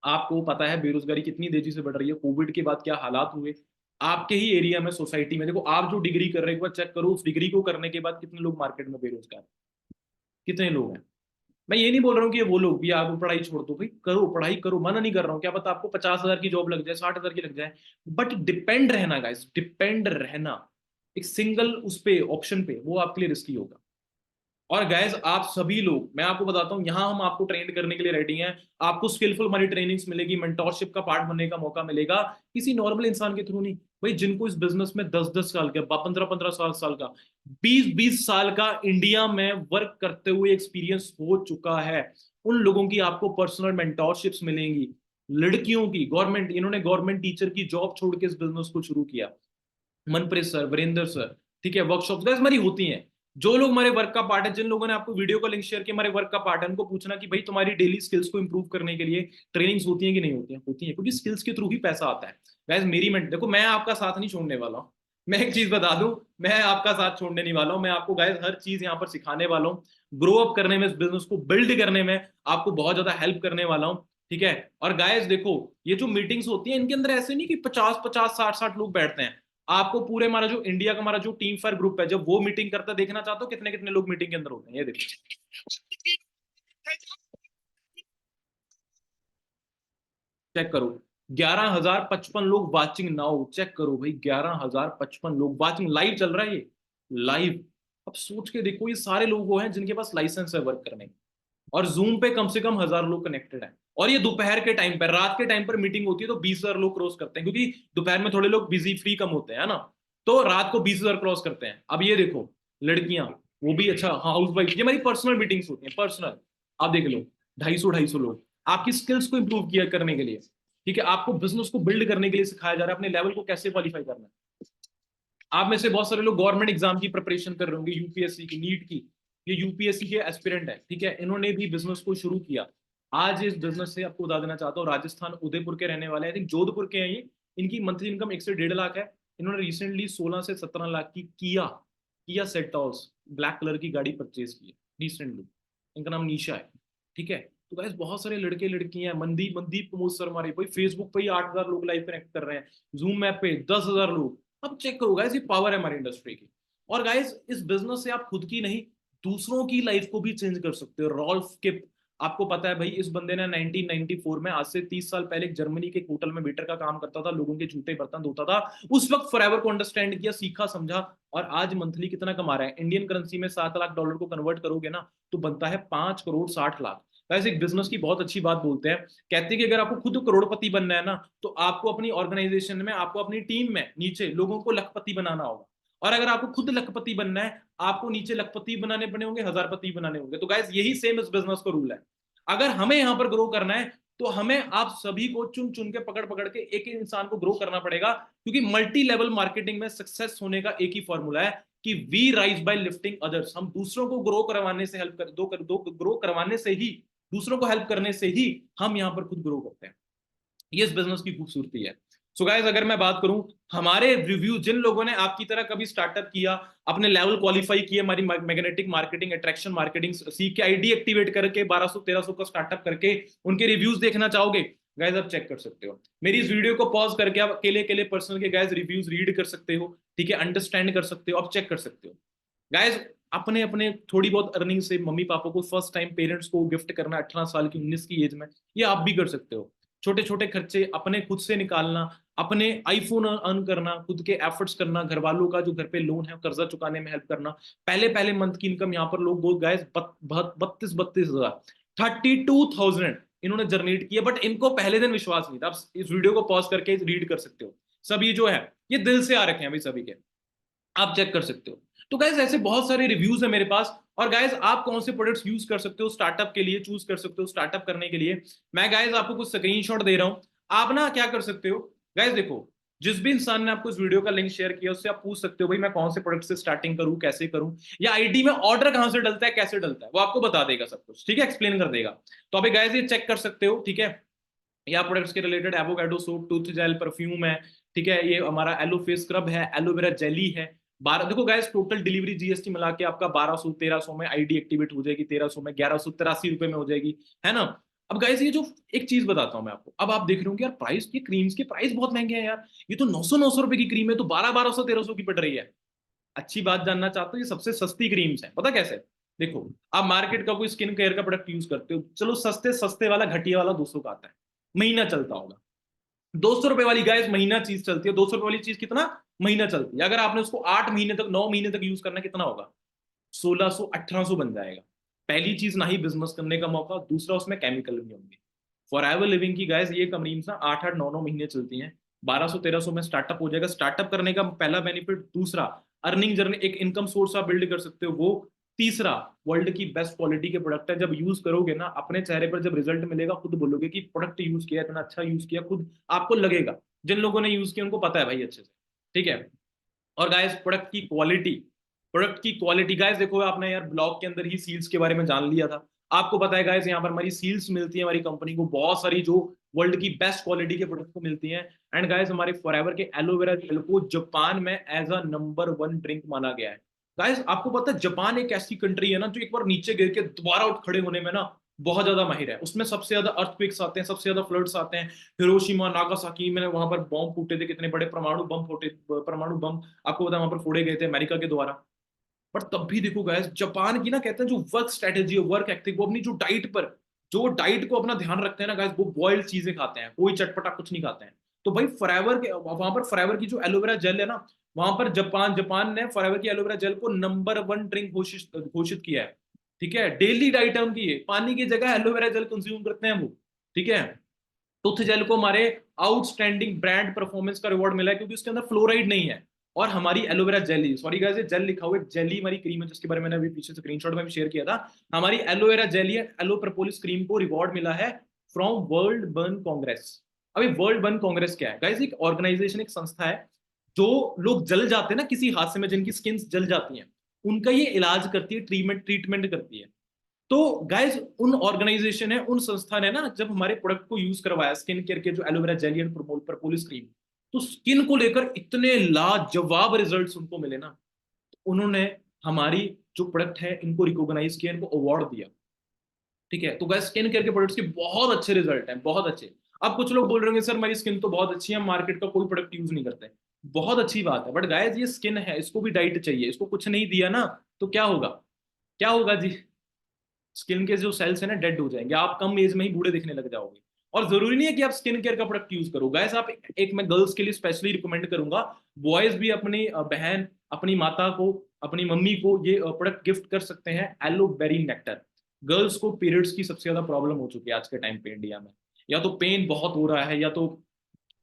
आपको पता है बेरोजगारी कितनी तेजी से बढ़ रही है, कोविड के बाद क्या हालात हुए। आपके ही एरिया में, सोसाइटी में देखो, आप जो डिग्री कर रहे हैं एक बार चेक करो, उस डिग्री को करने के बाद कितने लोग मार्केट में बेरोजगार हैं, कितने लोग हैं। मैं ये नहीं बोल रहा हूँ कि ये वो लोग भी आप पढ़ाई छोड़ दो, भाई करो, पढ़ाई करो, मना नहीं कर रहा हूँ, क्या पता आपको 50 हजार की जॉब लग जाए, 60 हजार की लग जाए, बट डिपेंड रहना गाइस, डिपेंड रहना एक सिंगल उस पे, ऑप्शन पे, वो आपके लिए रिस्की होगा। और गैस आप सभी लोग, मैं आपको बताता हूं, यहाँ हम आपको ट्रेन करने के लिए रेडी हैं। आपको स्किलफुल हमारी ट्रेनिंग्स मिलेगी, मेंटोरशिप का पार्ट बनने का मौका मिलेगा, किसी नॉर्मल इंसान के थ्रू नहीं। भाई जिनको इस बिजनेस में 10-10 साल का, 15-15 साल का, 20-20 साल का इंडिया में वर्क करते हुए एक्सपीरियंस हो चुका है, उन लोगों की आपको पर्सनल मेंटोरशिप्स मिलेंगी। लड़कियों की, गवर्नमेंट, इन्होंने गवर्नमेंट टीचर की जॉब छोड़ के इस बिजनेस को शुरू किया, मनप्रीत सर, वीरेंद्र सर, ठीक है, वर्कशॉप हमारी होती हैं। जो लोग हमारे वर्क का पार्ट है, जिन लोगों ने आपको वीडियो का लिंक शेयर किया हमारे वर्क का पार्ट है, उनको पूछना कि भाई तुम्हारी डेली स्किल्स को इंप्रूव करने के लिए ट्रेनिंग्स होती है कि नहीं होती है? होती है, क्योंकि स्किल्स के थ्रू ही पैसा आता है। गाइस मेरी देखो, मैं आपका साथ नहीं छोड़ने वाला हूँ। मैं एक चीज बता दूं, मैं आपका साथ छोड़ने नहीं वाला हूँ। मैं आपको गाइस हर चीज यहाँ पर सिखाने वाला हूँ, ग्रो अप करने में, इस बिजनेस को बिल्ड करने में आपको बहुत ज्यादा हेल्प करने वाला हूँ। ठीक है। और गाइस देखो, ये जो मीटिंग्स होती है इनके अंदर ऐसे नहीं कि 50 50 60 60 लोग बैठते हैं। आपको पूरे हमारा जो इंडिया का हमारा जो टीम फायर ग्रुप है, जब वो मीटिंग करता है, देखना चाहते हो कितने कितने लोग मीटिंग के अंदर होते हैं? ये देखो, चेक करो, 11,055 लोग वाचिंग नाउ। चेक करो भाई, 11,055 लोग वाचिंग, लाइव चल रहा है ये, लाइव। अब सोच के देखो, ये सारे लोग वो हैं जिनके पास लाइसेंस है वर्क करने की। और जूम पे कम से कम 1,000 लोग कनेक्टेड हैं। और ये दोपहर के टाइम पर, रात के टाइम पर मीटिंग होती है तो 20,000 लोग क्रॉस करते हैं, क्योंकि दोपहर में थोड़े लोग बिजी फ्री कम होते हैं ना, तो रात को 20,000 क्रॉस करते हैं। अब ये देखो, लड़कियां, वो भी अच्छा, हाउस वाइफ, ये हमारी पर्सनल मीटिंग्स होती हैं, पर्सनल। आप देख लो, 250 लोग आपकी स्किल्स को इंप्रूव किया करने के लिए। ठीक है, आपको बिजनेस को बिल्ड करने के लिए सिखाया जा रहा है, अपने लेवल को कैसे क्वालिफाई करना है। आप में से बहुत सारे लोग गवर्नमेंट एग्जाम की प्रिपरेशन कर रहे होंगे, यूपीएससी की, नीट की। ये यूपीएससी के एस्पिरेंट है, ठीक है, इन्होंने भी बिजनेस को शुरू किया। आज इस बिजनेस से आपको बता देना चाहता हूँ, राजस्थान उदयपुर के रहने वाले हैं, आई थिंक जोधपुर के हैं ये। इनकी मंथली इनकम 1 से 1.5 लाख है। इन्होंने रिसेंटली 16 से 17 लाख की किया किया सेल्टॉस ब्लैक कलर की गाड़ी परचेज की है रिसेंटली। इनका नाम निशा है। ठीक है। तो गाइस बहुत सारे लड़के लड़कियां हैं, मनदीप मनदीप प्रमोद सर हमारे भाई, फेसबुक पे ही 8,000 लोग लाइव कनेक्ट कर रहे हैं, जूम मैप पे 10,000 लोग। अब चेक करो गाइस, ये पावर है हमारी इंडस्ट्री की। और गाइस इस बिजनेस से आप खुद की नहीं, दूसरों की लाइफ को भी चेंज कर सकते हो। रॉल्फ के, आपको पता है भाई, इस बंदे ने 1994 में, आज से 30 साल पहले, एक जर्मनी के होटल में वेटर का काम करता था, लोगों के जूते बर्तन धोता था। उस वक्त फॉरएवर को अंडरस्टैंड किया, सीखा, समझा, और आज मंथली कितना कमा रहा है? इंडियन करेंसी में 7 लाख डॉलर को कन्वर्ट करोगे ना, तो बनता है 5 करोड़ 60 लाख। वैसे एक बिजनेस की बहुत अच्छी बात बोलते हैं, कहते हैं कि अगर आपको खुद करोड़पति बनना है ना, तो आपको अपनी ऑर्गेनाइजेशन में, आपको अपनी टीम में नीचे लोगों को लखपति बनाना होगा। और अगर आपको खुद लखपति बनना है, आपको नीचे लखपति बनाने पड़े होंगे, हजारपति बनाने होंगे। तो गाइस यही सेम इस बिजनेस का रूल है। अगर हमें यहां पर ग्रो करना है, तो हमें आप सभी को चुन चुन के, पकड़ पकड़ के, एक एक इंसान को ग्रो करना पड़ेगा। क्योंकि मल्टी लेवल मार्केटिंग में सक्सेस होने का एक ही फॉर्मूला है कि we rise by lifting others. हम दूसरों को ग्रो करवाने से हेल्प ग्रो करवाने से ही, दूसरों को हेल्प करने से ही हम यहां पर खुद ग्रो करते हैं। ये इस बिजनेस की खूबसूरती है। सो गाइस, अगर मैं बात करूं, हमारे रिव्यू, जिन लोगों ने आपकी तरह कभी स्टार्टअप किया, अपने लेवल क्वालिफाई किए, हमारी मैग्नेटिक मार्केटिंग, अट्रैक्शन मार्केटिंग सीख के, आईडी एक्टिवेट करके, 1200 1300 का स्टार्टअप करके, उनके रिव्यूज देखना चाहोगे, गाइस आप चेक कर सकते हो। मेरी इस वीडियो को पॉज करके आप अकेले अकेले पर्सनल के गाइस रिव्यूज रीड कर सकते हो। ठीक है, अंडरस्टैंड कर सकते हो, आप चेक कर सकते हो। गाइस अपने अपने थोड़ी बहुत अर्निंग से मम्मी पापा को फर्स्ट टाइम, पेरेंट्स को गिफ्ट करना 18 साल की, 19 की एज में, ये आप भी कर सकते हो। छोटे छोटे खर्चे अपने खुद से निकालना, अपने आईफोन अर्न करना, खुद के एफर्ट्स करना, घर वालों का जो घर पे लोन है कर्जा चुकाने में हेल्प करना। पहले पहले मंथ की इनकम यहाँ पर लोग बोल, गाइस 32,000 32,000 इन्होंने जनरेट किया। बट इनको पहले दिन विश्वास नहीं था। आप इस वीडियो को पॉज करके रीड कर सकते हो। सभी जो है, ये दिल से आ रखे हैं भाई सभी के, आप चेक कर सकते हो। तो गाइज ऐसे बहुत सारे रिव्यूज है मेरे पास। और गाइज आप कौन से प्रोडक्ट्स यूज कर सकते हो स्टार्टअप के लिए, चूज कर सकते हो स्टार्टअप करने के लिए। मैं गाइज आपको कुछ स्क्रीनशॉट दे रहा हूं। आप ना क्या कर सकते हो, गाइज देखो, जिस भी इंसान ने आपको इस वीडियो का लिंक शेयर किया, उससे आप पूछ सकते हो भाई मैं कौन से प्रोडक्ट से स्टार्टिंग करूं, कैसे करूं, या आईडी में ऑर्डर कहां से डलता है, कैसे डलता है, वो आपको बता देगा सब कुछ। ठीक है, एक्सप्लेन कर देगा। तो अभी गाइज ये चेक कर सकते हो। ठीक है, या प्रोडक्ट्स के related, avocado soap, tooth gel, perfume है। ठीक है, ये हमारा एलो फेस स्क्रब है, एलोवेरा जेली है। 12, देखो गाइस, टोटल डिलीवरी जीएसटी मिला के आपका 1200 1300 में आईडी एक्टिवेट हो जाएगी, 1300 में, 1183 रुपए में हो जाएगी, है ना। अब गाइस ये जो, एक चीज बताता हूं मैं आपको, अब आप देख रहे हो कि यार प्राइस, की क्रीम्स के प्राइस बहुत महंगे हैं यार। ये तो 900 रुपए की क्रीम है, तो 1200 1300 की पड़ रही है। अच्छी बात जानना चाहते हो, ये सबसे सस्ती क्रीम्स है, पता कैसे? देखो, आप मार्केट का कोई स्किन केयर का प्रोडक्ट यूज करते हो, चलो सस्ते सस्ते वाला, घटिया वाला 200 का आता है, महीना चलता होगा। 200 रुपए वाली गाइस महीना चीज चलती है। 200 रुपए वाली चीज कितना महीना चलती है? अगर आपने उसको 8 महीने तक, 9 महीने तक यूज करना, कितना होगा? 1600 1800 बन जाएगा। पहली चीज, ना ही बिजनेस करने का मौका, दूसरा उसमें केमिकल भी होंगे। फॉर एवर लिविंग की गाइस ये कंपनीज ना 8 8 9 9 महीने चलती हैं। 1200 1300 में स्टार्टअप हो जाएगा। स्टार्टअप करने का पहला बेनिफिट, दूसरा अर्निंग जर्नी, एक इनकम सोर्स आप बिल्ड कर सकते हो वो, तीसरा वर्ल्ड की बेस्ट क्वालिटी के प्रोडक्ट है। जब यूज करोगे ना, अपने चेहरे पर जब रिजल्ट मिलेगा, खुद बोलोगे कि प्रोडक्ट यूज किया, इतना अच्छा यूज किया, खुद आपको लगेगा। जिन लोगों ने यूज किया उनको पता है भाई अच्छे से। ठीक है। और गाइस प्रोडक्ट की क्वालिटी, प्रोडक्ट की क्वालिटी। गाइस देखो आपने यार ब्लॉग के अंदर ही सील्स के बारे में जान लिया था। आपको पता है गाइस यहाँ पर हमारी सील्स मिलती है हमारी कंपनी को, बहुत सारी जो वर्ल्ड की बेस्ट क्वालिटी के प्रोडक्ट को मिलती हैं। एंड गाइस हमारे फॉरएवर के एलोवेरा जेल को जापान में एज अ नंबर 1 ड्रिंक माना गया है। गाइस आपको पता है जापान एक ऐसी कंट्री है ना जो एक बार नीचे गिर के दोबारा उठ खड़े होने में ना बहुत ज्यादा माहिर है। उसमें सबसे ज्यादा अर्थक्वेक्स आते हैं, सबसे ज्यादा फ्लड्स आते हैं। हिरोशिमा नागासाकी में वहां पर बॉम्ब फूटे थे, कितने बड़े परमाणु बम फूटे, परमाणु बम आपको पता है वहां पर फोड़े गए थे अमेरिका के द्वारा। पर तब भी देखो गाइस जापान की ना कहते हैं जो वर्क स्ट्रेटेजी है, वर्क एथिक, वो अपनी जो डाइट पर, जो डाइट को अपना ध्यान रखते हैं ना गाइस, वो बॉइल्ड चीजें खाते हैं, कोई चटपटा कुछ नहीं खाते हैं। तो भाई फॉरएवर के वहां पर फॉरएवर की जो एलोवेरा जेल है ना, वहां पर जापान जापान ने फॉरएवर की एलोवेरा जेल को नंबर 1 ड्रिंक घोषित किया है। ठीक है, डेली डाइट है उनकी, ये पानी की जगह एलोवेरा जेल कंज्यूम करते हैं वो। ठीक है, टूथ जेल को हमारे आउटस्टैंडिंग ब्रांड परफॉर्मेंस का रिवॉर्ड मिला है क्योंकि उसके अंदर फ्लोराइड नहीं है। और हमारी एलोवेरा जेली, सॉरी गाइस ये जेल लिखा हुआ है, जेली हमारी क्रीम है जिसके बारे में मैंने अभी पीछे स्क्रीनशॉट में भी शेयर किया था। हमारी एलोवेरा जेली है, एलो प्रोपोलिस क्रीम को रिवॉर्ड मिला है फ्रॉम वर्ल्ड बर्न कांग्रेस। अभी वर्ल्ड बर्न कांग्रेस क्या है गाइस? एक ऑर्गेनाइजेशन, एक संस्था है जो लोग जल जाते हैं ना किसी हादसे में, जिनकी स्किन जल जाती है, उनका ये इलाज करती है, ट्रीटमेंट ट्रीटमेंट करती है। तो गाइज उन ऑर्गेनाइजेशन है, उन संस्था ने ना जब हमारे प्रोडक्ट को यूज करवाया, स्किन केयर के जो aloe vera jelly and propolis cream, तो स्किन को लेकर इतने लाजवाब रिजल्ट्स उनको मिले ना, तो उन्होंने हमारी जो प्रोडक्ट है इनको रिकॉग्नाइज किया, इनको अवार्ड दिया। ठीक है, तो गाइस स्किन केयर के प्रोडक्ट्स के बहुत अच्छे रिजल्ट हैं, बहुत अच्छे। अब कुछ लोग बोल रहे होंगे सर मेरी स्किन तो बहुत अच्छी है, हम मार्केट का कोई प्रोडक्ट यूज नहीं करते। बहुत अच्छी बात है, बट गाइस ये स्किन है, इसको भी डाइट चाहिए, इसको कुछ नहीं दिया ना तो क्या होगा? क्या होगा जी? स्किन के जो सेल्स है ना डेड हो जाएंगे, आप कम एज में ही बूढ़े दिखने लग जाओगे। और जरूरी नहीं है कि आप स्किन केयर का प्रोडक्ट यूज करो गाइस, आप एक मैं गर्ल्स के लिए स्पेशली रिकमेंड करूंगा, बॉयज भी अपनी बहन, अपनी माता को, अपनी मम्मी को ये प्रोडक्ट गिफ्ट कर सकते हैं, एलोवेरी नेक्टर। गर्ल्स को पीरियड्स की सबसे ज्यादा प्रॉब्लम हो चुकी है आज के टाइम पे इंडिया में, या तो पेन बहुत हो रहा है, या तो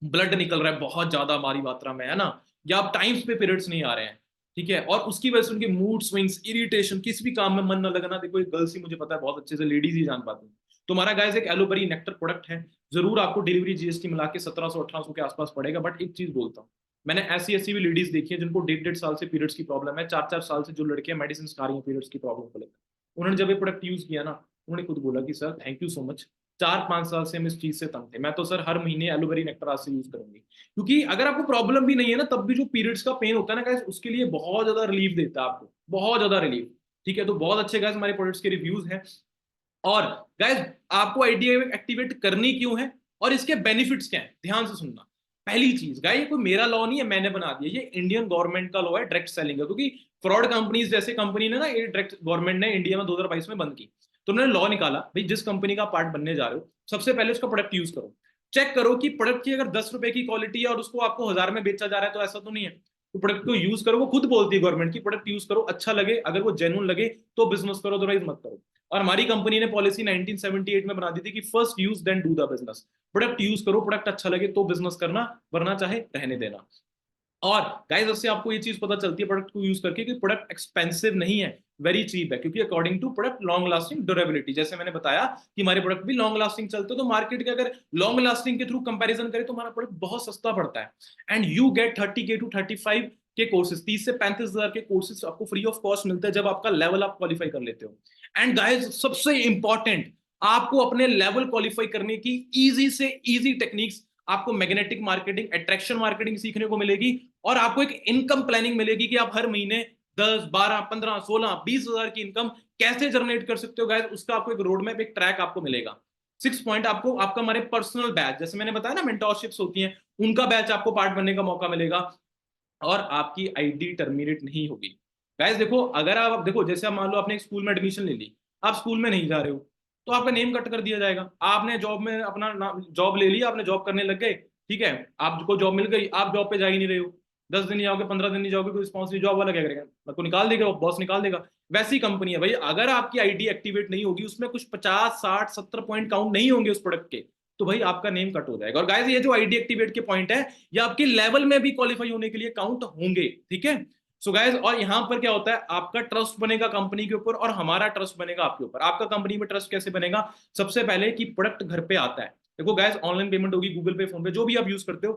ब्लड निकल रहा है बहुत ज्यादा हमारी मात्रा में, है ना, या आप टाइम्स पे पीरियड्स नहीं आ रहे हैं। ठीक है, और उसकी वजह से उनके मूड स्विंग्स, इरिटेशन, किसी भी काम में मन न लगना, देखो ये गर्ल्स ही मुझे पता है बहुत अच्छे से, लेडीज ही जान पाती हैं। तुम्हारा गाइस एक एलोवेरी नेक्टर प्रोडक्ट है, जरूर आपको डिलीवरी जीएसटी मिला के 1700-1800 के आसपास पड़ेगा। बट एक चीज बोलता हूँ, मैंने ऐसी ऐसी भी लेडीज देखी है जिनको 1.5 साल से पीरियड्स की प्रॉब्लम है, 4-4 साल से जो लड़कियां मेडिसिन खा रही हैं पीरियड्स की प्रॉब्लम को लेकर, उन्होंने जब ये प्रोडक्ट यूज किया ना, उन्होंने खुद बोला कि sir thank you so much, 4-5 साल से हम इस चीज से तंग थे, मैं तो सर हर महीने एलोवेरी नेक्टर आज से यूज करूंगी। क्योंकि अगर आपको प्रॉब्लम भी नहीं है ना, तब भी जो पीरियड्स का पेन होता है ना गाइस, उसके लिए बहुत ज्यादा रिलीफ देता है आपको, बहुत ज्यादा रिलीफ। ठीक है, तो बहुत अच्छे गाइस हमारे प्रोडक्ट्स के रिव्यूज हैं। और गाइस आपको आइडिया एक्टिवेट करनी क्यों है और इसके बेनिफिट्स क्या हैं, ध्यान से सुनना। पहली चीज गाइस, ये कोई मेरा लॉ नहीं है, मैंने बना दिया, ये इंडियन गवर्नमेंट का लॉ है डायरेक्ट सेलिंग का, क्योंकि फ्रॉड कंपनीज जैसे कंपनी ने ना ये डायरेक्ट गवर्नमेंट ने इंडिया में 2022 में बंद की। तो उन्होंने लॉ निकाला, भाई जिस कंपनी का पार्ट बनने जा रहे हो सबसे पहले उसका प्रोडक्ट यूज करो, चेक करो कि प्रोडक्ट की अगर 10 रुपए की क्वालिटी है और उसको आपको 1000 में बेचा जा रहा है तो ऐसा तो नहीं है। तो प्रोडक्ट को यूज करो, वो खुद बोलती है गवर्नमेंट की प्रोडक्ट यूज करो, अच्छा लगे, अगर वो जेन्युइन लगे तो बिजनेस करो, अदरवाइज मत करो। और हमारी कंपनी ने पॉलिसी 1978 में बना दी थी कि first use then do the business, product use करो, प्रोडक्ट अच्छा लगे तो बिजनेस करना, वरना चाहे रहने देना। और गाइस उससे आपको ये चीज पता चलती है प्रोडक्ट को यूज करके कि प्रोडक्ट एक्सपेंसिव नहीं है, वेरी चीप है, क्योंकि according to product long lasting durability, जैसे मैंने बताया कि हमारे प्रोडक्ट भी लॉन्ग लास्टिंग चलते हैं, तो मार्केट के अगर लॉन्ग लास्टिंग के थ्रू कंपैरिजन करें तो हमारा प्रोडक्ट बहुत सस्ता पड़ता है। And you get 30K to 35 के कोर्सेज, 30 से 35 हजार के कोर्सेज आपको फ्री ऑफ कॉस्ट मिलते हैं जब आपका लेवल आप क्वालिफाई कर लेते हो। एंड गाइस सबसे इंपॉर्टेंट, आपको अपने लेवल क्वालिफाई करने की इजी से इजी टेक्निक्स, आपको मैग्नेटिक मार्केटिंग, अट्रैक्शन मार्केटिंग सीखने को मिलेगी, और आपको एक इनकम प्लानिंग मिलेगी कि आप हर महीने 10, 12, 15, 16, 20 हजार की इनकम कैसे जनरेट कर सकते हो गाइस, उसका आपको एक रोड मैप, एक ट्रैक आपको मिलेगा। 6 पॉइंट आपको, आपका हमारे पर्सनल बैच, जैसे मैंने बताया ना मेंटोरशिप्स होती हैं, उनका बैच आपको पार्ट बनने का मौका मिलेगा, और आपकी आईडी टर्मिनेट नहीं होगी। गाइस देखो, अगर आप देखो, जैसे आप मान लो आपने एक स्कूल में एडमिशन ले ली, आप स्कूल में नहीं जा रहे हो, तो आपका नेम कट कर दिया जाएगा। आपने जॉब में अपना जॉब ले लिया, आपने जॉब करने लग गए, ठीक है, आपको जॉब मिल गई, आप जॉब पे जा ही नहीं रहे हो, 10 दिन नहीं जाओगे, 15 दिन नहीं जाओगे, कोई रिस्पॉन्स नहीं, जॉब वाला क्या करेगा? आपको निकाल देगा, बॉस निकाल देगा। वैसी कंपनी है भाई, अगर आपकी आईडी एक्टिवेट नहीं होगी, उसमें कुछ 50, 60, 70 पॉइंट काउंट नहीं होंगे उस प्रोडक्ट के, तो भाई आपका नेम कट हो जाएगा। और गाइस ये जो आईडी एक्टिवेट के पॉइंट है, ये आपके लेवल में भी क्वालिफाई होने के लिए काउंट होंगे। ठीक है, सो गाइस, और यहां पर क्या होता है, आपका ट्रस्ट बनेगा कंपनी के ऊपर, और हमारा ट्रस्ट बनेगा आपके ऊपर। आपका कंपनी में ट्रस्ट कैसे बनेगा? सबसे पहले कि प्रोडक्ट घर पे आता है। देखो गाइस, ऑनलाइन पेमेंट होगी, गूगल पे, फोन पे, जो भी आप यूज करते हो,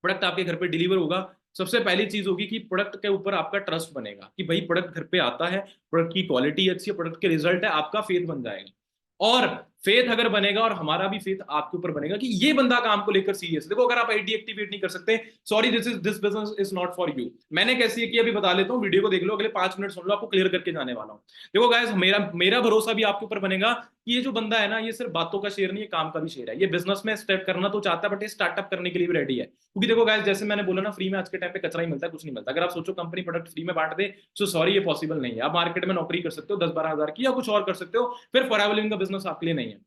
प्रोडक्ट आपके घर पे डिलीवर होगा, सबसे पहली चीज होगी कि प्रोडक्ट के ऊपर आपका ट्रस्ट बनेगा कि भाई प्रोडक्ट घर पे आता है, प्रोडक्ट की क्वालिटी अच्छी है, प्रोडक्ट के रिजल्ट है, आपका फेथ बन जाएगा। और फेथ अगर बनेगा और हमारा भी फेथ आपके ऊपर बनेगा कि ये बंदा काम को लेकर सीरियस है। देखो अगर आप आईडी एक्टिवेट नहीं कर सकते, sorry, this business is not for you. मैंने कैसे किया अभी बता लेता हूँ, वीडियो को देख लो, अगले 5 मिनट सुन लो, आपको क्लियर करके जाने वाला हूँ। देखो गाइस, मेरा मेरा भरोसा भी आपके ऊपर बनेगा कि ये जो बंदा है ना, ये सिर्फ बातों का शेर नहीं, ये काम का भी शेर है। ये बिजनेस में स्टार्ट करना तो चाहता है, बट ये स्टार्टअप करने के लिए भी रेडी है। क्योंकि देखो गाइस, जैसे मैंने बोला ना, फ्री में आज के टाइम पे कचरा ही मिलता है, कुछ नहीं मिलता। अगर आप सोचो कंपनी प्रोडक्ट फ्री में बांट दे, तो सॉरी, ये पॉसिबल नहीं है। आप मार्केट में नौकरी कर सकते हो 10-12 हज़ार की, या कुछ और कर सकते हो, फिर फॉरएवर लिविंग का बिजनेस आपके लिए नहीं है।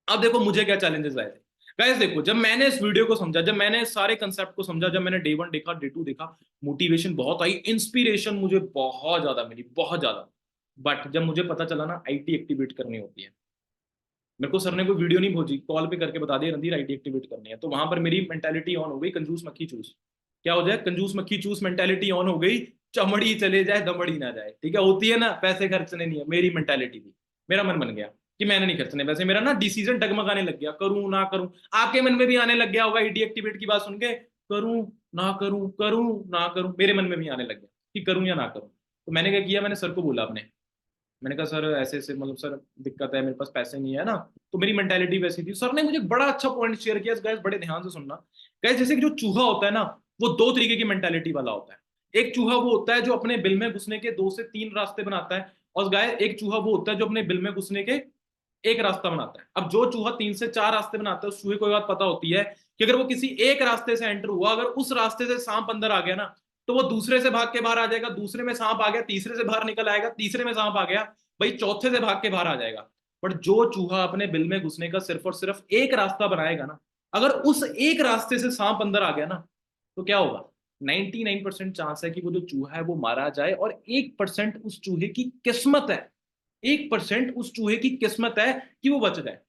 अब देखो मुझे क्या चैलेंजेस आए थे गाइस। देखो जब मैंने इस वीडियो को समझा, जब मैंने सारे कंसेप्ट को समझा, जब मैंने डे 1 देखा, डे 2 देखा, मोटिवेशन बहुत आई, इंस्पिरेशन मुझे बहुत ज्यादा मिली, बहुत ज्यादा। बट जब मुझे पता चला ना आईटी एक्टिवेट करनी होती है, मेरे को सर ने कोई वीडियो नहीं भेजी, कॉल पे करके बता दिया रणधीर आईटी एक्टिवेट करनी है, तो वहां पर मेरी मेंटालिटी ऑन हो गई, कंजूस मक्खी चूस। क्या हो जाए, कंजूस मक्खी चूस मेंटालिटी ऑन हो गई। चमड़ी चले जाए दमड़ी ना जाए, ठीक है, होती है ना, पैसे खर्चने नहीं है, मेरी मेंटालिटी थी। मेरा मन बन गया कि मैंने नहीं खर्चने पैसे, मेरा ना डिसीजन डगमगाने लग गया, करूं ना करूं। आपके मन में भी आने लग गया होगा आईटी एक्टिवेट की बात सुन के, करूं ना करूं, करूं ना करूं, मेरे मन में भी आने लग गया कि करूं या ना करूं। तो मैंने क्या किया, मैंने सर को बोला अपने, मैंने कहा सर ऐसे ऐसे, मतलब सर दिक्कत है, मेरे पास पैसे नहीं है ना। तो मेरी मेंटालिटी वैसी थी। सर ने मुझे बड़ा अच्छा पॉइंट शेयर किया गाइस, बड़े ध्यान से सुनना गाइस। जैसे कि जो चूहा होता है ना, वो दो तरीके की मेंटालिटी वाला होता है। एक चूहा वो होता है जो अपने बिल में घुसने के 2 से 3 रास्ते बनाता है, और गाय एक चूहा वो होता है जो अपने बिल में घुसने के एक रास्ता बनाता है। अब जो चूहा 3 से 4 रास्ते बनाता है, उस चूहे को बात पता होती है कि अगर वो किसी एक रास्ते से एंटर हुआ, अगर उस रास्ते से सांप अंदर आ गया ना, तो वो दूसरे से भाग के बाहर आ जाएगा, दूसरे में सांप आ गया, तीसरे से बाहर निकल आएगा, तीसरे में सांप आ गया, भाई चौथे से भाग के बाहर आ जाएगा। बट जो चूहा अपने बिल में घुसने का सिर्फ और सिर्फ एक रास्ता बनाएगा ना, अगर उस एक रास्ते से सांप अंदर आ गया ना, तो क्या होगा, 99% चांस है कि वो जो चूहा है वो मारा जाए, और 1% उस चूहे की किस्मत है, 1% उस चूहे की किस्मत है कि वो बच जाए।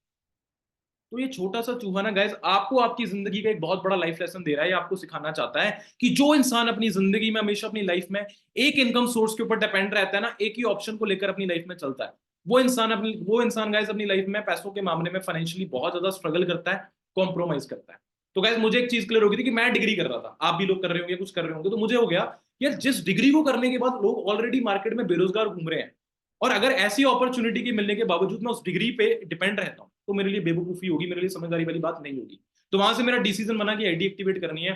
तो ये छोटा सा चूहा ना गाइस, आपको आपकी जिंदगी का एक बहुत बड़ा लाइफ लेसन दे रहा है। ये आपको सिखाना चाहता है कि जो इंसान अपनी जिंदगी में हमेशा अपनी लाइफ में एक इनकम सोर्स के ऊपर डिपेंड रहता है ना, एक ही ऑप्शन को लेकर अपनी लाइफ में चलता है, वो इंसान गाइस अपनी लाइफ में पैसों के मामले में फाइनेंशियली बहुत ज्यादा स्ट्रगल करता है, कॉम्प्रोमाइज करता है। तो गाइस मुझे एक चीज क्लियर हो गई थी कि मैं डिग्री कर रहा था, आप भी लोग कर रहे होंगे, कुछ कर रहे होंगे, तो मुझे हो गया यार, जिस डिग्री को करने के बाद लोग ऑलरेडी मार्केट में बेरोजगार घूम रहे हैं, और अगर ऐसी अपॉर्चुनिटी के मिलने के बावजूद मैं उस डिग्री पे डिपेंड रहता हूँ, तो मेरे लिए बेवकूफी होगी, मेरे लिए समझदारी वाली बात नहीं होगी। तो वहां से मेरा डिसीजन बना कि आईडी एक्टिवेट करनी है,